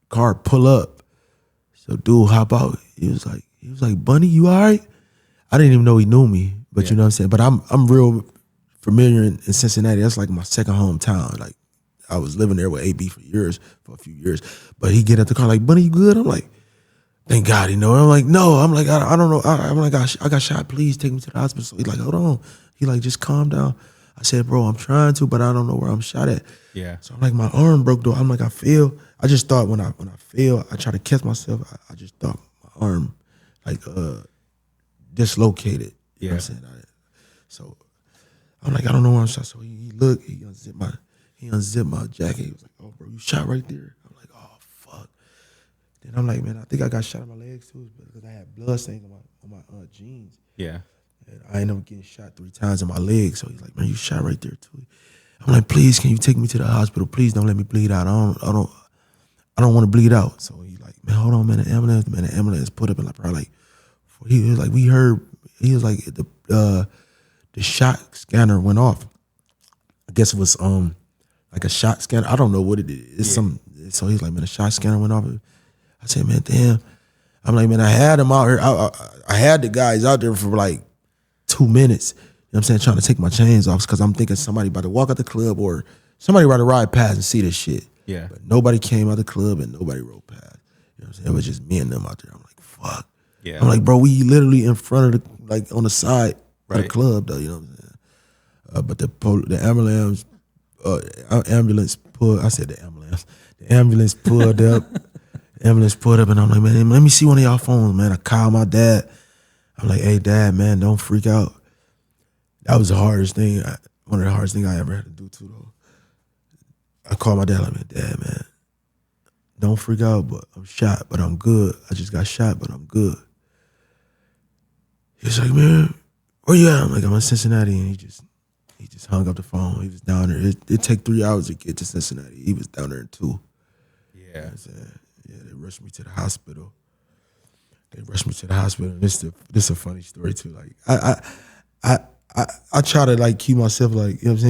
Speaker 1: car pull up. So dude hop out. He was like, Bunny, you all right? I didn't even know he knew me, but you know what I'm saying? But I'm real familiar in Cincinnati. That's like my second hometown. Like, I was living there with AB for a few years. But he get at the car like, Bunny, you good? I'm like, thank God, you know. I'm like, no. I'm like, I don't know. I'm like, I got shot. Please take me to the hospital. So he's like, hold on. He like, just calm down. I said, bro, I'm trying to, but I don't know where I'm shot at.
Speaker 2: Yeah.
Speaker 1: So I'm like, my arm broke though. I'm like, I feel. I just thought when I fell, I try to catch myself. I just thought my arm like dislocated. You know what I'm saying? So I'm like, I don't know where I'm shot. So he looked, he unzipped my jacket. He was like, oh, bro, you shot right there. I'm like, oh, fuck. Then I'm like, man, I think I got shot in my legs too, because I had blood stains on my jeans.
Speaker 2: Yeah. And
Speaker 1: I ended up getting shot 3 times in my legs. So he's like, man, you shot right there too. I'm like, please, can you take me to the hospital? Please don't let me bleed out. I don't want to bleed out. So he's like, man, hold on, man, the ambulance put up in like probably like, he was like, we heard, he was like, the shot scanner went off. I guess it was like a shot scanner. I don't know what it is. It's so he's like, man, the shot scanner went off. I said, man, damn. I'm like, man, I had him out here. I had the guys out there for like 2 minutes. You know what I'm saying? Trying to take my chains off because I'm thinking somebody about to walk out the club or somebody about to ride past and see this shit.
Speaker 2: Yeah.
Speaker 1: But nobody came out the club and nobody rode past. You know what I'm saying? It was just me and them out there. I'm like, fuck.
Speaker 2: Yeah.
Speaker 1: I'm like, bro, we literally in front of the, like on the side of the club though, you know what I'm saying? But the ambulance pulled, I said the ambulance pulled up. The ambulance pulled up and I'm like, man, let me see one of y'all phones, man. I called my dad. I'm like, hey, Dad, man, don't freak out. That was the hardest thing. One of the hardest things I ever had to do, too, though. I called my dad, like, Dad, man, don't freak out, but I'm shot, but I'm good. I just got shot, but I'm good. He was like, man, where you at? I'm like, I'm in Cincinnati, and he just hung up the phone. He was down there. It take 3 hours to get to Cincinnati. He was down there in 2.
Speaker 2: Yeah.
Speaker 1: You know what I'm saying? Yeah, they rushed me to the hospital. This is a funny story too. Like I try to like keep myself like, you know what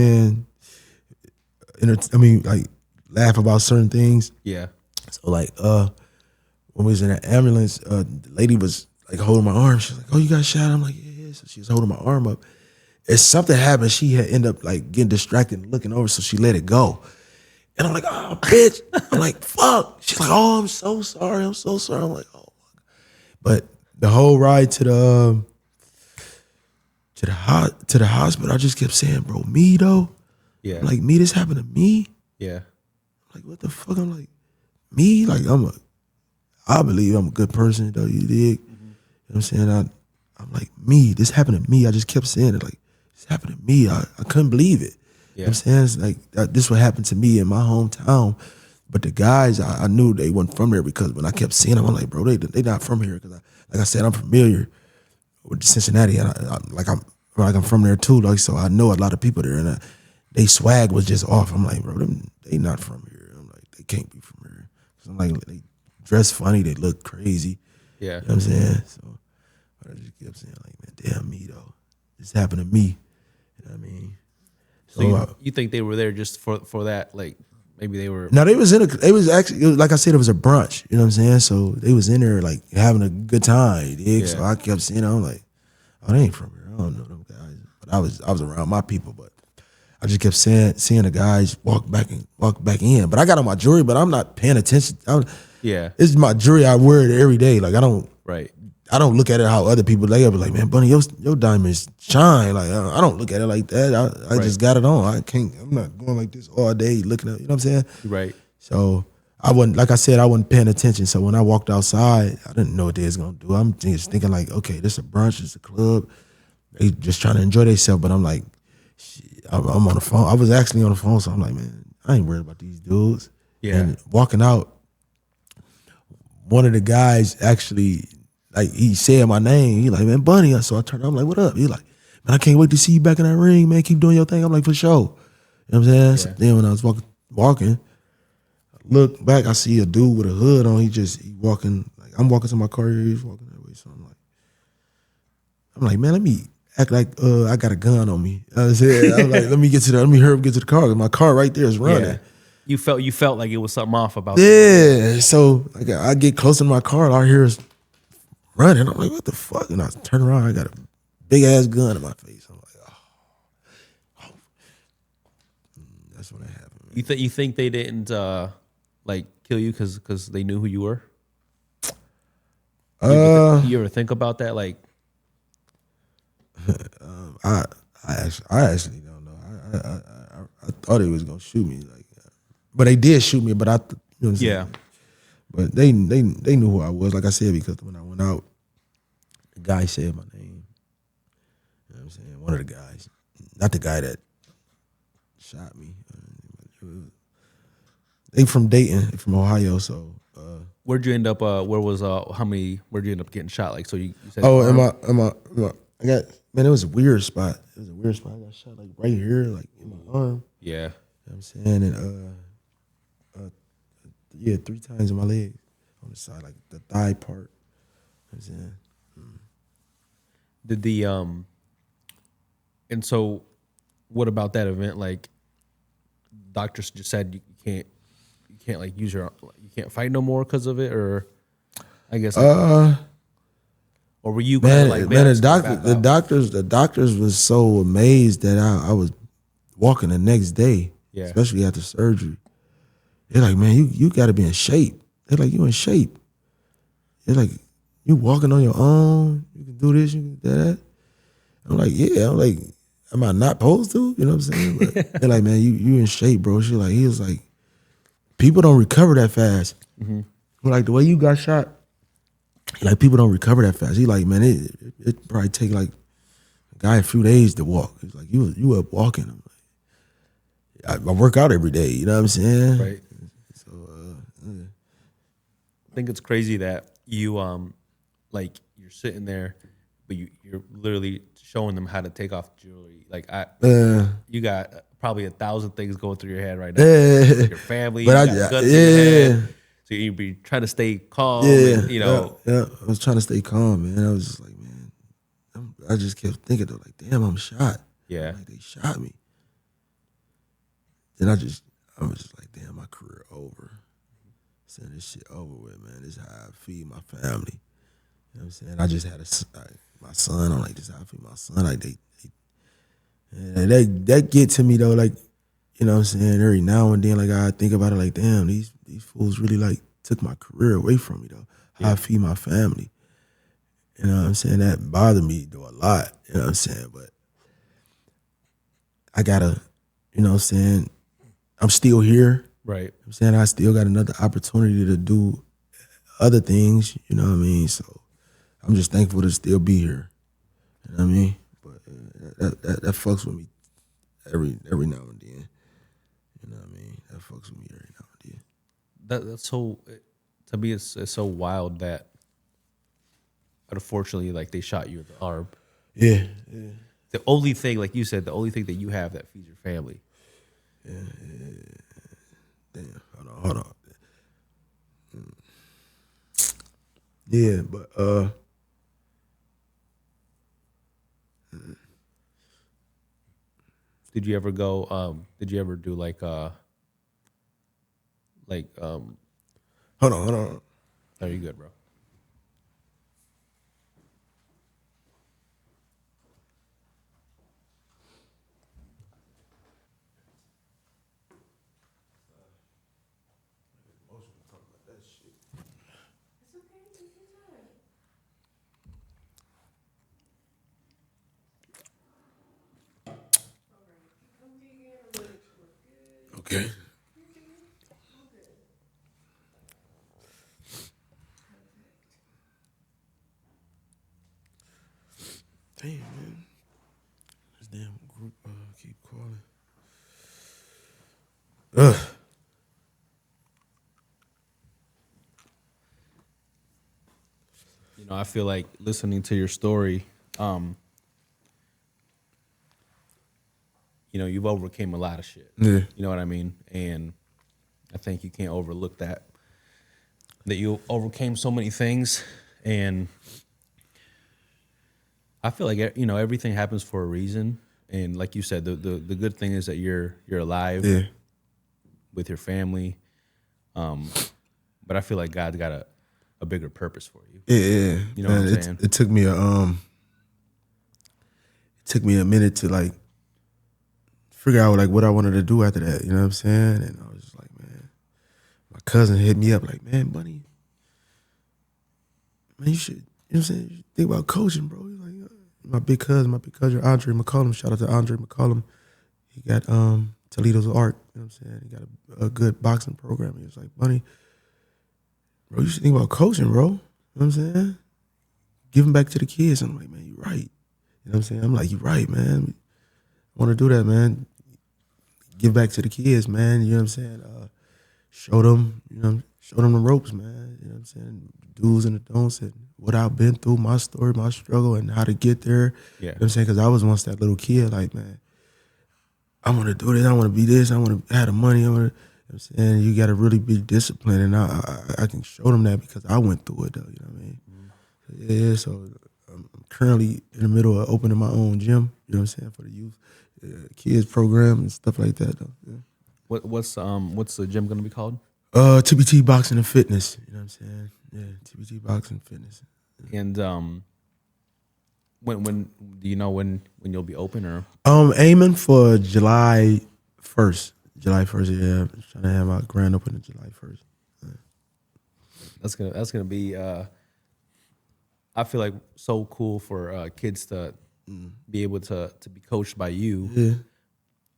Speaker 1: I'm saying? Like laugh about certain things.
Speaker 2: Yeah.
Speaker 1: So like when we was in the ambulance, the lady was like holding my arm. She was like, "Oh, you got shot?" I'm like, "Yeah." So she was holding my arm up. If something happened, she had ended up like getting distracted and looking over, so she let it go. And I'm like, "Oh, bitch." I'm like, "Fuck." She's like, "Oh, I'm so sorry. I'm so sorry." I'm like, "Oh." But the whole ride to the hospital, I just kept saying, "Bro, me though."
Speaker 2: Yeah.
Speaker 1: I'm like, "Me, this happened to me."
Speaker 2: Yeah.
Speaker 1: I'm like, what the fuck? I'm like, me? Like I believe I'm a good person though. You dig? Mm-hmm. You know what I'm saying? I'm like, me. This happened to me. I just kept saying it. Like, this happened to me. I couldn't believe it. Yeah. You know what I'm saying? It's like this what happened to me in my hometown. But the guys, I knew they wasn't from there because when I kept seeing them, I'm like, bro, they not from here. Because like I said, I'm familiar with Cincinnati, and I'm from there too. Like, so I know a lot of people there, and they swag was just off. I'm like, bro, they not from here. I'm like, they can't be from here. So I'm like, they dress funny, they look crazy.
Speaker 2: Yeah,
Speaker 1: you know what I'm saying. So I just kept saying like, man, damn me though, this happened to me. You know what I mean?
Speaker 2: So you think they were there just for that, like? Maybe they were.
Speaker 1: No, they was actually, like I said, it was a brunch. You know what I'm saying? So they was in there like having a good time. Yeah. So I kept seeing them. I'm like, oh, they ain't from here. I don't know them guys. But I was around my people. But I just kept seeing the guys walk back in. But I got on my jewelry, but I'm not paying attention. It's my jewelry. I wear it every day. Like I don't look at it how other people. They be like, man, Bunny, your diamonds shine. Like I don't look at it like that. I just got it on. I'm not going like this all day looking at. You know what I'm saying?
Speaker 2: Right.
Speaker 1: So I wasn't, like I said, I wasn't paying attention. So when I walked outside, I didn't know what they was gonna do. I'm just thinking like, okay, this is a brunch, this is a club. They just trying to enjoy themselves. But I'm like, shit, I'm on the phone. I was actually on the phone, so I'm like, man, I ain't worried about these dudes.
Speaker 2: Yeah.
Speaker 1: And walking out, one of the guys actually. Like he said my name, he like, man, Bunny. So I turned, I'm like, what up? He like, man, I can't wait to see you back in that ring, man. Keep doing your thing. I'm like, for sure. You know what I'm saying? Yeah. So then when I was walking, I look back, I see a dude with a hood on. He walking, like I'm walking to my car, he's walking that way. So I'm like, man, let me act like I got a gun on me. I said, I'm like, let me hurry up, get to the car. My car right there is running.
Speaker 2: Yeah. You felt like it was something off about
Speaker 1: that. Yeah. So like, I get close to my car, and all I hear is running. I'm like, what the fuck? And I turn around, I got a big ass gun in my face. I'm like, oh. That's when it happened. Man.
Speaker 2: You think they didn't like kill you because they knew who you were? You ever think about that? Like,
Speaker 1: I actually don't know. I thought they was gonna shoot me, like, but they did shoot me. But you know what I'm saying?
Speaker 2: Yeah.
Speaker 1: But they knew who I was, like I said, because when I went out, the guy said my name. You know what I'm saying? One of the guys, not the guy that shot me. They from Dayton, from Ohio. So
Speaker 2: where'd you end up? Where'd you end up getting shot? Like, so you said.
Speaker 1: Oh, I got, man, it was a weird spot. I got shot like right here, like in my arm.
Speaker 2: Yeah.
Speaker 1: You know what I'm saying? And 3 times in my leg on the side, like the thigh part. You know what I'm saying?
Speaker 2: Did the and so what about that event? Like, doctors just said you can't like use you can't fight no more because of it, or I guess or were you
Speaker 1: man, the doctors was so amazed that I was walking the next day, especially after surgery. They're like, man, you got to be in shape. They're like, you in shape. They're like, you walking on your own. You can do this, you can do that. I'm like, yeah. I'm like, am I not supposed to? You know what I'm saying? But they're like, man, you in shape, bro. He was like, people don't recover that fast. Mm-hmm. But like the way you got shot, like people don't recover that fast. He like, man, it probably take like a guy a few days to walk. He's like, you up walking? I'm like, I work out every day. You know what I'm saying?
Speaker 2: Right. So I think it's crazy that you like you're sitting there, but you're literally showing them how to take off jewelry. Like you got probably 1,000 things going through your head right now. Your family, you got guns in your head. So you be trying to stay calm.
Speaker 1: Yeah,
Speaker 2: and, you know.
Speaker 1: Yeah. I was trying to stay calm, man. I was just like, man, I just kept thinking though, like, damn, I'm shot.
Speaker 2: Yeah.
Speaker 1: Like they shot me. Then I was just like, damn, my career over. Saying this shit over with, man. This is how I feed my family. You know what I'm saying? I just had my son. I'm like, this is how I feed my son. Like that get to me though, like, you know what I'm saying? Every now and then, like I think about it, like, damn, these fools really like took my career away from me though. How I feed my family. You know what I'm saying? That bothered me though a lot. You know what I'm saying? But I gotta, you know what I'm saying? I'm still here.
Speaker 2: Right.
Speaker 1: You know what I'm saying? I still got another opportunity to do other things, you know what I mean? So I'm just thankful to still be here. You know what I mean? But that fucks with me every now and then. You know what I mean? That fucks with me every now and then.
Speaker 2: That's so, to me, it's so wild that unfortunately, like they shot you at the arm.
Speaker 1: Yeah.
Speaker 2: The only thing, like you said, the only thing that you have that feeds your family.
Speaker 1: Yeah. Damn. Hold on. Yeah, but
Speaker 2: did you ever go? Did you ever do like
Speaker 1: hold on.
Speaker 2: Oh, you good, bro?
Speaker 1: Okay. Damn, man. This damn group keep calling. Ugh.
Speaker 2: You know, I feel like listening to your story, you know, you've overcame a lot of shit.
Speaker 1: Yeah.
Speaker 2: You know what I mean? And I think you can't overlook that you overcame so many things. And I feel like, you know, everything happens for a reason. And like you said, the good thing is that you're alive with your family. But I feel like God's got a bigger purpose for you.
Speaker 1: Yeah.
Speaker 2: You know what I'm saying?
Speaker 1: It took me a minute to like figure out like what I wanted to do after that. You know what I'm saying? And I was just like, man, my cousin hit me up like, man, Bunny, man, you should, you know what I'm saying? You should think about coaching, bro. He's like, my big cousin, Andre McCollum. Shout out to Andre McCollum. He got Toledo's Art. You know what I'm saying? He got a good boxing program. He was like, Bunny, bro, you should think about coaching, bro. You know what I'm saying? Giving back to the kids. I'm like, man, you're right. You know what I'm saying? I'm like, you're right, man. I want to do that, man. Give back to the kids, man. You know what I'm saying? Show them the ropes, man. You know what I'm saying? Do's and the don'ts and what I've been through, my story, my struggle, and how to get there.
Speaker 2: Yeah.
Speaker 1: You know what I'm saying? Because I was once that little kid, like, man, I want to do this. I want to be this. I want to have the money. You know what I'm saying? You got to really be disciplined, and I can show them that because I went through it, though. You know what I mean? Mm-hmm. So I'm currently in the middle of opening my own gym. You know what I'm saying, for the youth, kids program and stuff like that, though. Yeah.
Speaker 2: What's the gym gonna be called?
Speaker 1: TBT Boxing and Fitness. You know what I'm saying? Yeah, TBT Boxing Fitness. Yeah.
Speaker 2: And when do you know when you'll be open or?
Speaker 1: Aiming for July 1st. July 1st, yeah. I'm trying to have my grand opening July 1st. Yeah.
Speaker 2: That's gonna be I feel like so cool for kids to be able to be coached by you,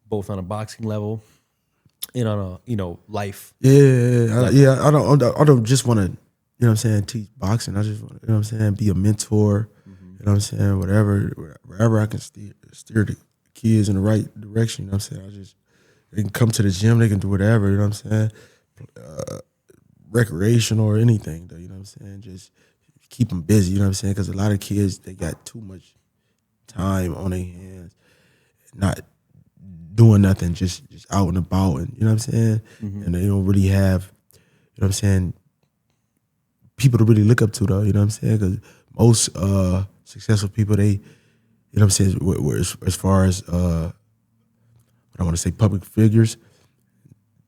Speaker 2: both on a boxing level and on a life.
Speaker 1: Yeah. I don't just want to you know what I'm saying, teach boxing. I just want to, you know what I'm saying, be a mentor. You know what I'm saying, wherever I can steer the kids in the right direction. You know what I'm saying, they can come to the gym, they can do whatever. You know what I'm saying, recreational or anything though. You know what I'm saying, just keep them busy. You know what I'm saying, because a lot of kids, they got too much time on their hands, not doing nothing, just out and about, and you know what I'm saying, and they don't really have, you know what I'm saying, people to really look up to though. You know what I'm saying, because most successful people, they, you know what I'm saying, as far as what I want to say, public figures,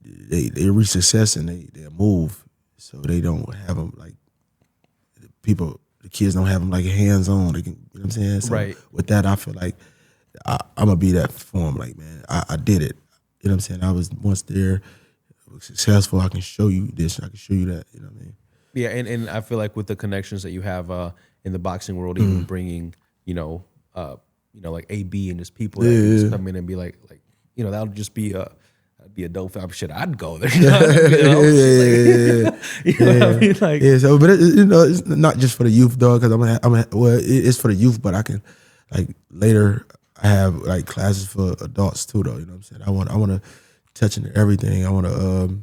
Speaker 1: they reach success and they move, so they don't have them like the kids don't have them like hands on. They can, you know what I'm saying. So
Speaker 2: right.
Speaker 1: With that, I feel like I'm gonna be that for them. Like, man, I did it. You know what I'm saying. I was once there, was successful. I can show you this. I can show you that. You know what I mean.
Speaker 2: Yeah, and I feel like with the connections that you have in the boxing world, even bringing like AB and just people that can just come in and be like that would just be a dope film. Shit, I'd go there. You know what I mean? Like,
Speaker 1: yeah. So, but it's not just for the youth, though, because it's for the youth, but I can, like, later I have like classes for adults too, though. You know what I'm saying? I want to touch into everything. I want to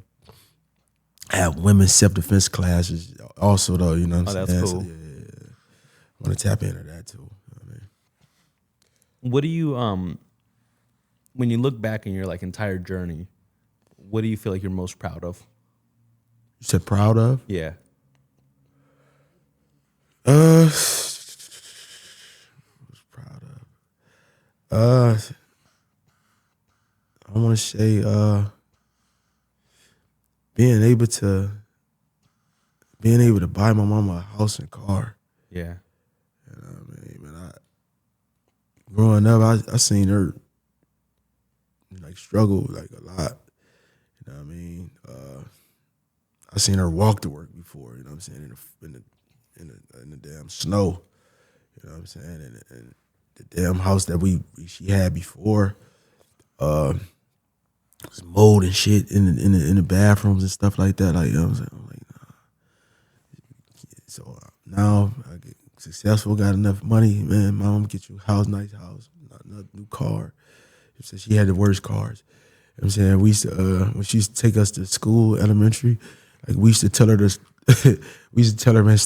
Speaker 1: have women's self-defense classes also, though. You know what I'm saying?
Speaker 2: That's cool.
Speaker 1: So, yeah. I want to tap into that too. You know what I mean?
Speaker 2: What do you when you look back in your like entire journey, what do you feel like you're most proud of?
Speaker 1: You said proud of?
Speaker 2: Yeah.
Speaker 1: Proud of. I want to say being able to buy my mama a house and car.
Speaker 2: Yeah.
Speaker 1: You know what I mean? Man, growing up, I seen her like struggle like a lot. You know what I mean? I seen her walk to work before. You know what I'm saying? In the damn snow. You know what I'm saying? And the damn house that she had before, was mold and shit in the bathrooms and stuff like that. Like, you know what I'm saying? I'm like, nah. So now I get successful, got enough money, man. Mom, get you a house, nice house, not new car. She had the worst cars. You know what I'm saying? We used to, when she used to take us to school, elementary, like we used to tell her man,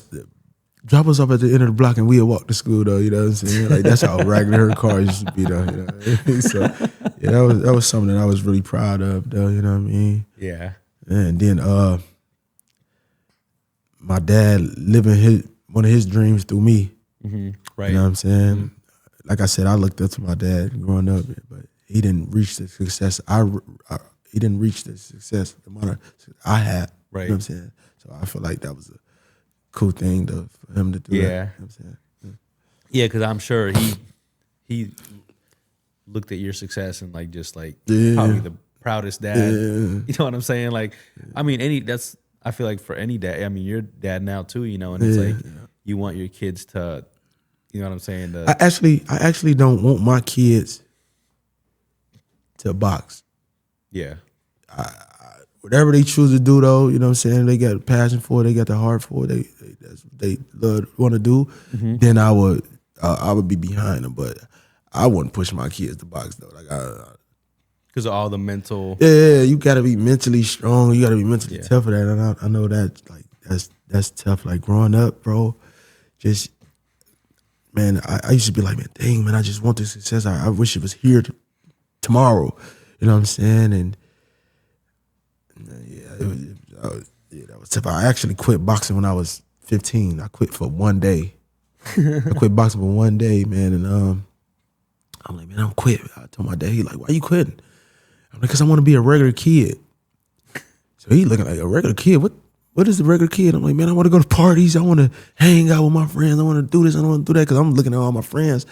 Speaker 1: drop us off at the end of the block and we'd walk to school though, you know what I'm saying? Like that's how raggedy her car used to be though, you know. So yeah, that was something that I was really proud of though, you know what I mean?
Speaker 2: Yeah.
Speaker 1: And then my dad living one of his dreams through me.
Speaker 2: Mm-hmm. Right.
Speaker 1: You know what I'm saying? Like I said, I looked up to my dad growing up, but he didn't reach the success. He didn't reach the success, the amount of I had.
Speaker 2: Right.
Speaker 1: You know what I'm saying? So I feel like that was a cool thing for him to do.
Speaker 2: Yeah.
Speaker 1: That, you know what I'm saying?
Speaker 2: Yeah, because I'm sure he looked at your success and like just like
Speaker 1: Yeah.
Speaker 2: probably the proudest dad.
Speaker 1: Yeah.
Speaker 2: You know what I'm saying? Like, I mean, I feel like for any dad, I mean, you're dad now too, you know, and it's like you want your kids to, you know what I'm saying?
Speaker 1: I actually don't want my kids to box.
Speaker 2: Yeah.
Speaker 1: Whatever they choose to do, though, you know what I'm saying? They got a passion for it. They got the heart for it. That's what they want to do.
Speaker 2: Mm-hmm.
Speaker 1: Then I would be behind them, but I wouldn't push my kids to box though. Like
Speaker 2: because of all the mental.
Speaker 1: Yeah, you got to be mentally strong. You got to be mentally tough for that. And I know that like that's tough. Like growing up, bro, just man, I used to be like, man, dang, man, I just want this success. I wish it was here tomorrow. You know what I'm saying? And that was tough. I actually quit boxing when I was 15. I quit for one day. I quit boxing for one day, man. And I'm like, man, I'm quit. I told my dad, he like, why you quitting? I'm like, because I want to be a regular kid. So he looking like a regular kid. What is the regular kid? I'm like, man, I want to go to parties. I want to hang out with my friends. I want to do this. I don't want to do that because I'm looking at all my friends.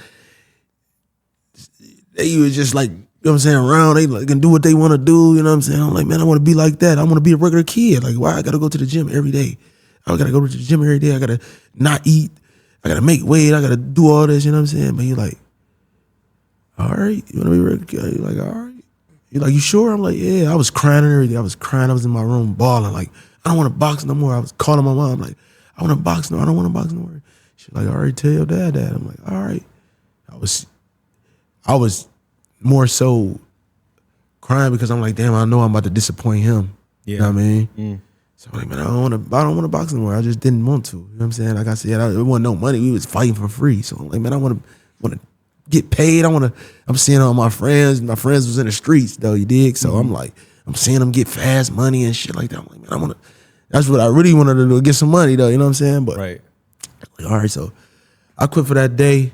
Speaker 1: They was just like, you know what I'm saying, around. They like, can do what they want to do. You know what I'm saying? I'm like, man, I want to be like that. I want to be a regular kid. Like, why I got to go to the gym every day? I got to go to the gym every day. I got to not eat. I got to make weight. I got to do all this. You know what I'm saying? But he like, all right, you want to be a regular kid? You're like, all right. You're like, you sure? I'm like, yeah. I was crying and everything. I was crying. I was in my room bawling. Like, I don't want to box no more. I was calling my mom. Like, I want to box. No, I don't want to box no more. She's like, all right, tell your dad that. I'm like, all right. I was more so crying because I'm like, damn, I know I'm about to disappoint him. Yeah. You know what I mean? So I'm like, man, I don't want to box anymore. I just didn't want to. You know what I'm saying? Like I said, it wasn't no money. We was fighting for free. So I'm like, man, I want to get paid. I'm seeing all my friends. My friends was in the streets though, you dig? So I'm like, I'm seeing them get fast money and shit like that. I'm like, man, that's what I really wanted to do, get some money though, you know what I'm saying? But
Speaker 2: right.
Speaker 1: Like, all right, so I quit for that day.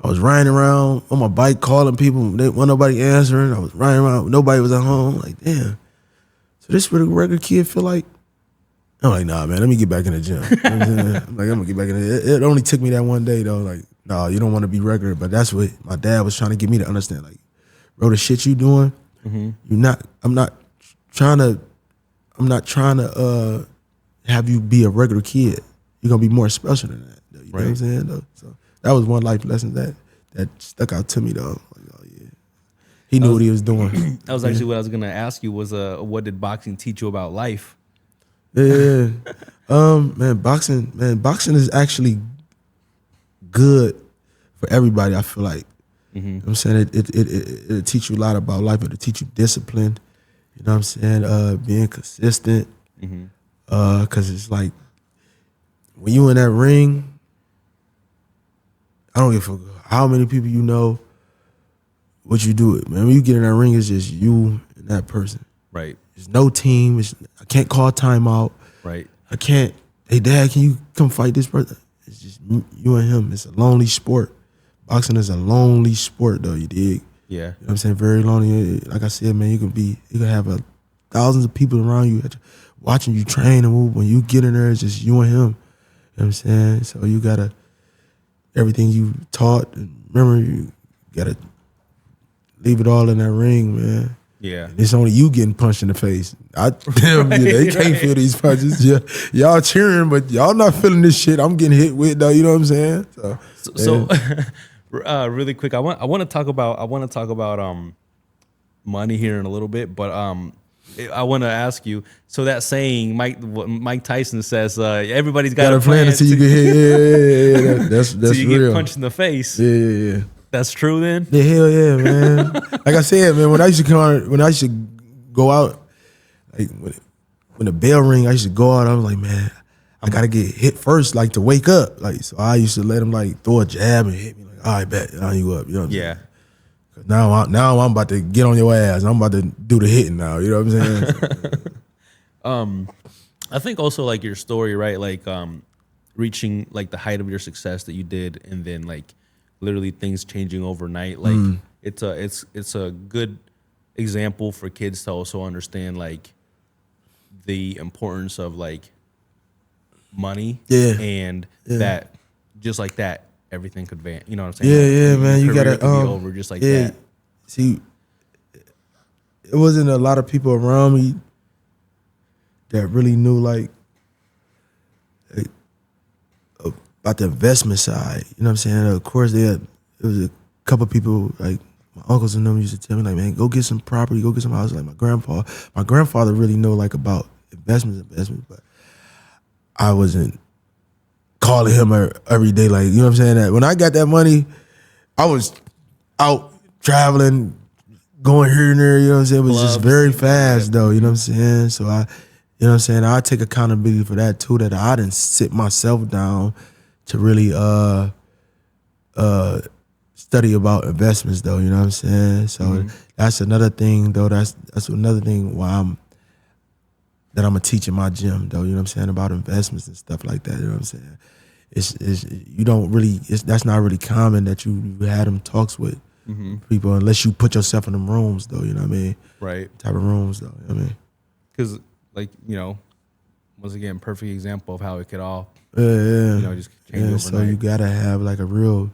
Speaker 1: I was riding around on my bike calling people. There wasn't nobody answering. I was riding around. Nobody was at home. Like, damn. So this what a regular kid feel like? I'm like, nah, man, let me get back in the gym. You know what I'm saying? I'm like, I'm going to get back in it. It only took me that one day, though. Like, no, you don't want to be regular. But that's what my dad was trying to get me to understand. Like, bro, the shit you doing, I'm not trying to have you be a regular kid. You're going to be more special than that. You know what I'm saying, though? So that was one life lesson that stuck out to me, though. Like, oh, yeah. He knew what he was doing.
Speaker 2: That was actually what I was going to ask you was, what did boxing teach you about life?
Speaker 1: Yeah. Boxing is actually good for everybody, I feel like. You know what I'm saying? It'll teach you a lot about life. It'll teach you discipline. You know what I'm saying? Being consistent. Because it's like, when you in that ring, I don't give a fuck how many people you know, what you do it, man. When you get in that ring, it's just you and that person.
Speaker 2: Right.
Speaker 1: There's no team. I can't call timeout.
Speaker 2: Right.
Speaker 1: I can't, hey, Dad, can you come fight this person? It's just you and him. It's a lonely sport. Boxing is a lonely sport, though, you dig?
Speaker 2: Yeah.
Speaker 1: You know what I'm saying? Very lonely. Like I said, man, you can have thousands of people around you watching you train and move. When you get in there, it's just you and him. You know what I'm saying? So you got to, everything you taught and remember, you got to leave it all in that ring, man.
Speaker 2: Yeah.
Speaker 1: And it's only you getting punched in the face. They can't feel these punches. Yeah, y'all cheering, but y'all not feeling this shit I'm getting hit with, though. You know what I'm saying?
Speaker 2: So really quick, I want to talk about money here in a little bit, but I want to ask you. So that saying, Mike Tyson says, everybody's got a plan
Speaker 1: until you get hit. Yeah. That's
Speaker 2: till you
Speaker 1: real.
Speaker 2: Get punched in the face.
Speaker 1: Yeah.
Speaker 2: That's true then?
Speaker 1: Yeah, hell yeah, man. Like I said, man, when I used to go out, like when the bell ring, I used to go out, I was like, man, I gotta get hit first, like to wake up. Like, so I used to let him like throw a jab and hit me, like, all right, bet, now you up. You know what I'm saying? Now I'm about to get on your ass. I'm about to do the hitting now. You know what I'm saying?
Speaker 2: I think also like your story, right? Like reaching like the height of your success that you did, and then like literally things changing overnight. Like it's a good example for kids to also understand like the importance of like money. And that just like that everything could vanish. You know what I'm saying?
Speaker 1: Yeah, man. You gotta
Speaker 2: be over just like that.
Speaker 1: See, it wasn't a lot of people around me that really knew like about the investment side. You know what I'm saying? Of course, there was a couple of people like my uncles and them used to tell me like, man, go get some property, go get some house. Like my grandfather really know like about investments, but I wasn't calling him every day. Like, you know what I'm saying? That when I got that money, I was out traveling, going here and there. You know what I'm saying? It was just very fast though. You know what I'm saying? So you know what I'm saying? I take accountability for that too. That I didn't sit myself down to really study about investments though. You know what I'm saying? So that's another thing though. That's another thing why I'm a teacher in my gym though. You know what I'm saying? About investments and stuff like that. You know what I'm saying? That's not really common that you had them talks with people unless you put yourself in them rooms though. You know what I mean?
Speaker 2: Right.
Speaker 1: Type of rooms though. You know what I mean?
Speaker 2: Because like, you know, once again, perfect example of how it could all just change overnight.
Speaker 1: So you gotta have like a real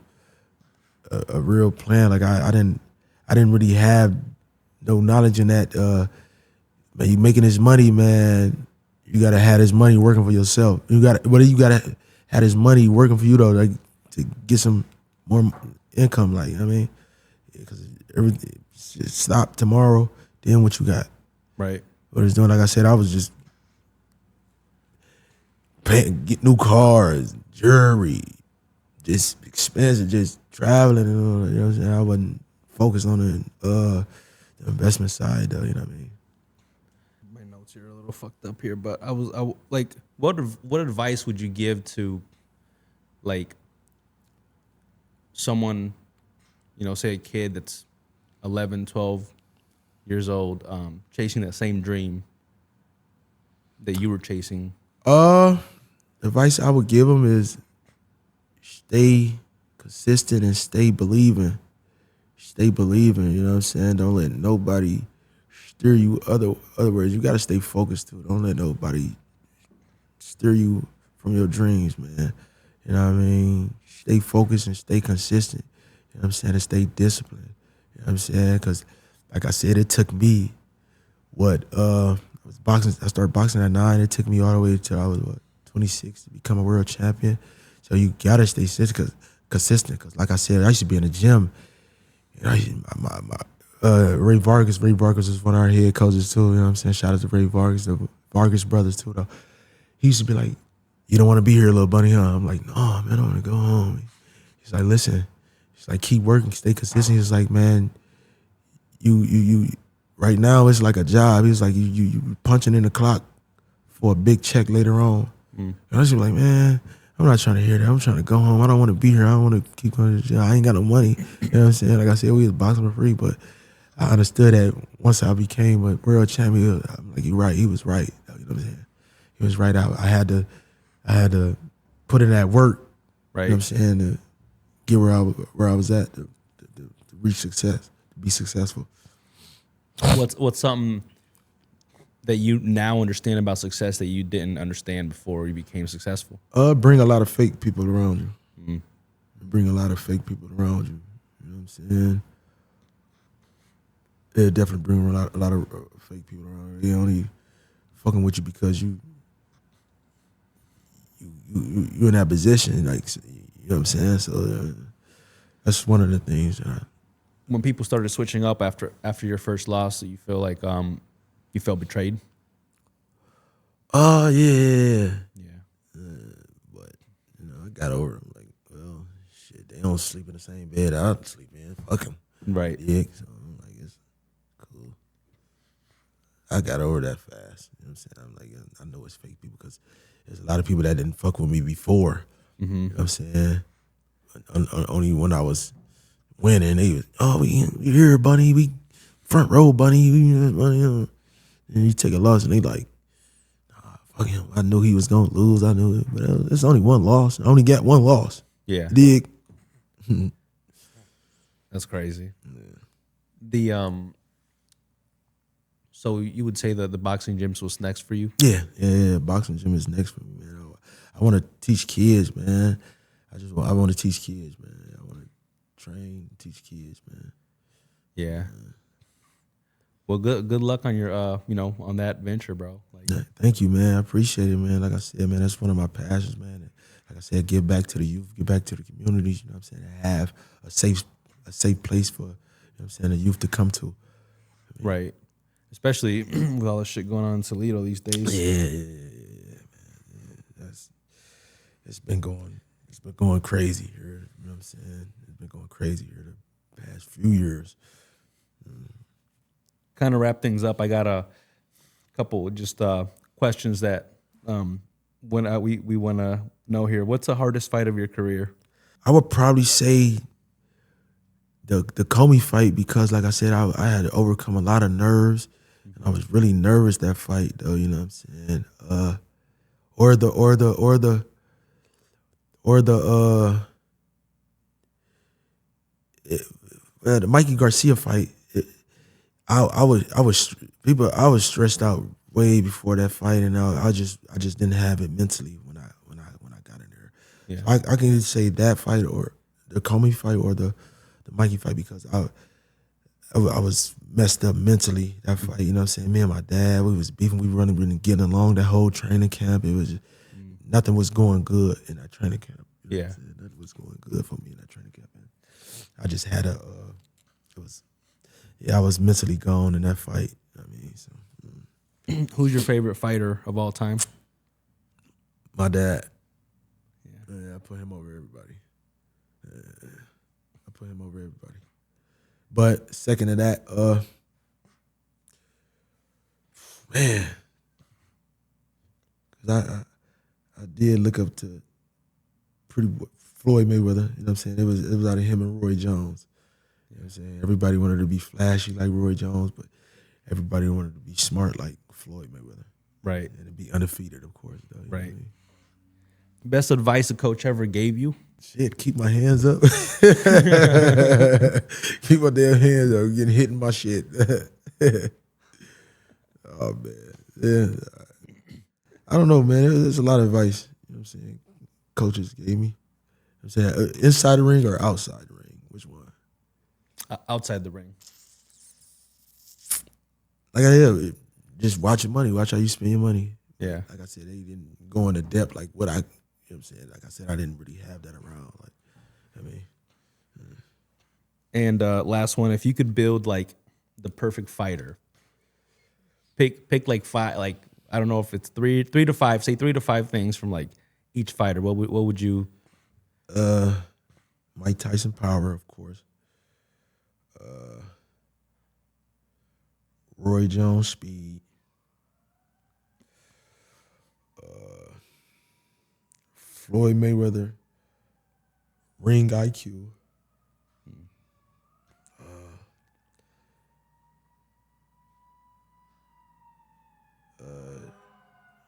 Speaker 1: plan. Like I didn't really have no knowledge in that. Man, you making this money, man. You gotta have this money working for yourself. You gotta have this money working for you though, like to get some more income. Like, you know what I mean, because everything stop tomorrow. Then what you got?
Speaker 2: Right.
Speaker 1: What it's doing? Like I said, I was just get new cars, jewelry, just expensive, just traveling. You know what I'm saying? I wasn't focused on the investment side, though. You know what I mean?
Speaker 2: My notes here are a little fucked up here, but like, what advice would you give to, like, someone, say a kid that's 11, 12 years old, chasing that same dream that you were chasing?
Speaker 1: Advice I would give them is stay consistent and stay believing. Stay believing, you know what I'm saying? Don't let nobody steer you. Other words, you gotta stay focused too. Don't let nobody steer you from your dreams, man. You know what I mean? Stay focused and stay consistent. You know what I'm saying? And stay disciplined. You know what I'm saying? Because, like I said, it took me, I started boxing at 9. It took me all the way until I was, 26 to become a world champion. So you got to stay consistent. Because, like I said, I used to be in the gym. Ray Vargas was one of our head coaches, too. You know what I'm saying? Shout out to Ray Vargas, the Vargas brothers, too, though. He used to be like, you don't want to be here, little bunny, huh? I'm like, no, man, I want to go home. He's like, listen. He's like, keep working, stay consistent. He's like, man, you right now it's like a job. He's like, you punching in the clock for a big check later on. And I was just like, man, I'm not trying to hear that. I'm trying to go home. I don't want to be here. I don't want to keep going to the job. I ain't got no money. You know what I'm saying? Like I said, we was boxing for free, but I understood that once I became a world champion, I'm like, you're right. He was right. You know what I'm saying? He was right. I had to put in that work. Right. You know what I'm saying? To get where I was at, to reach success, to be successful.
Speaker 2: What's something that you now understand about success that you didn't understand before you became successful?
Speaker 1: Bring a lot of fake people around you. Mm-hmm. Bring a lot of fake people around you. You know what I'm saying? Yeah, definitely bring a lot of fake people around you. They only fucking with you because you in that position, like, you know what I'm saying? So that's one of the things that
Speaker 2: when people started switching up after your first loss, do you feel like you felt betrayed?
Speaker 1: Yeah. But I got over it. I'm like, well, shit, they don't sleep in the same bed I sleep in. Fuck them.
Speaker 2: Right.
Speaker 1: Yeah. So I'm like, it's cool. I got over that fast. You know what I'm saying? I'm like, I know it's fake people because there's a lot of people that didn't fuck with me before. Mm-hmm. You know what I'm saying? Only when I was winning, they was, we here, Bunny, we front row, Bunny, and you take a loss, and they like, fuck him. I knew he was gonna lose. I knew it, but it's only one loss. I only got one loss.
Speaker 2: Yeah,
Speaker 1: dig.
Speaker 2: That's crazy. Yeah. So you would say that the boxing gyms was next for you?
Speaker 1: Yeah. Boxing gym is next for me, man. I want to teach kids, man. I want to teach kids, man. I want to train, teach kids, man.
Speaker 2: Yeah. Well, good luck on your, on that venture, bro.
Speaker 1: Thank you, man. I appreciate it, man. Like I said, man, that's one of my passions, man. And like I said, give back to the youth, give back to the communities. You know what I'm saying? Have a safe place for, you know what I'm saying, the youth to come to.
Speaker 2: Right. Especially with all this shit going on in Toledo these days.
Speaker 1: Yeah, man. It's been going crazy here. You know what I'm saying? It's been going crazy here the past few years.
Speaker 2: Kind of wrap things up. I got a couple just questions that when we want to know here. What's the hardest fight of your career?
Speaker 1: I would probably say the Comey fight because, like I said, I had to overcome a lot of nerves. And I was really nervous that fight, though. You know what I'm saying? The Mikey Garcia fight. I was stressed out way before that fight, and I just didn't have it mentally when I got in there. Yeah. So I can either say that fight or the Comey fight or the Mikey fight because I was messed up mentally that fight. You know what I'm saying? Me and my dad, we was beefing. We were really getting along that whole training camp. It was just, nothing was going good in that training camp. You know nothing was going good for me in that training camp. And I just had I was mentally gone in that fight. Who's
Speaker 2: your favorite fighter of all time?
Speaker 1: My dad. Yeah, I put him over everybody. I put him over everybody. But second to that, man, because I did look up to Floyd Mayweather. You know what I'm saying? It was out of him and Roy Jones. You know what I'm saying? Everybody wanted to be flashy like Roy Jones, but everybody wanted to be smart like Floyd Mayweather.
Speaker 2: Right.
Speaker 1: And to be undefeated, of course. Though, you know
Speaker 2: Right.
Speaker 1: what I mean?
Speaker 2: Best advice a coach ever gave you?
Speaker 1: Shit, keep my hands up. Keep my damn hands up. I'm getting hit in my shit. Oh, man. Yeah. I don't know, man. There's a lot of advice, you know what I'm saying, coaches gave me. I'm saying inside the ring or outside the ring? Which one?
Speaker 2: Outside the ring.
Speaker 1: Like I said, just watch your money. Watch how you spend your money.
Speaker 2: Yeah.
Speaker 1: Like I said, they didn't go into depth like what I, you know what I'm saying? Like I said, I didn't really have that around. Like, I mean.
Speaker 2: And last one, if you could build like the perfect fighter, pick like five, like I don't know if it's three to five, say 3 to 5 things from like each fighter. What would you?
Speaker 1: Mike Tyson power, of course. Roy Jones speed. Floyd Mayweather ring IQ.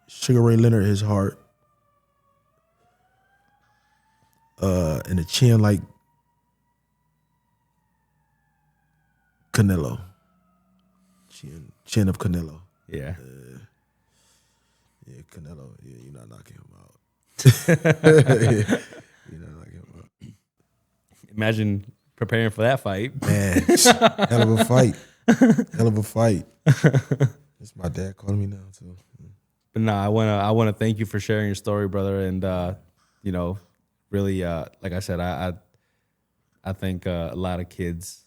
Speaker 1: Sugar Ray Leonard, his heart. And a chin like Canelo. Chin of Canelo.
Speaker 2: Yeah.
Speaker 1: Yeah, Canelo. Yeah, you're not knocking him out. You're not knocking him out.
Speaker 2: Imagine preparing for that fight.
Speaker 1: Man, hell of a fight. Hell of a fight. It's my dad calling me now too.
Speaker 2: But no, I wanna thank you for sharing your story, brother. And you know, really, like I said, I think a lot of kids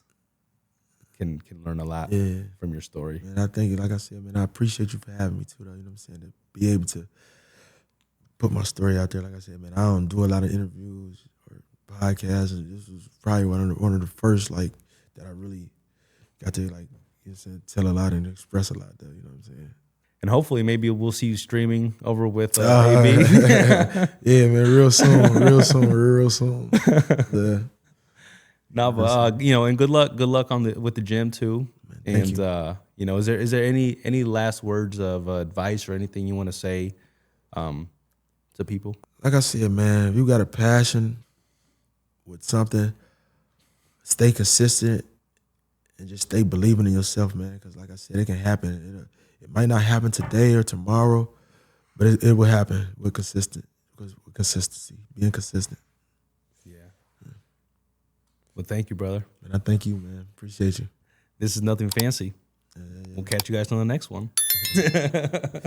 Speaker 2: can learn a lot from your story.
Speaker 1: And I thank you, like I said, man, I appreciate you for having me too, though. You know what I'm saying? To be able to put my story out there, like I said, man, I don't do a lot of interviews or podcasts, and this was probably one of the first like that I really got to like, you know, tell a lot and express a lot, though. You know what I'm saying?
Speaker 2: And hopefully, maybe we'll see you streaming over with AB.
Speaker 1: Yeah, man, real soon. Yeah.
Speaker 2: No, but you know, and good luck with the gym too. Man, and you know, is there any last words of advice or anything you want to say to people?
Speaker 1: Like I said, man, if you got a passion with something, stay consistent and just stay believing in yourself, man. Because like I said, it can happen. It might not happen today or tomorrow, but it will happen with consistency. Being consistent.
Speaker 2: Yeah. Well, thank you, brother.
Speaker 1: And I thank you, man. Appreciate you.
Speaker 2: This is Nothing Fancy. We'll catch you guys on the next one.
Speaker 1: Yeah.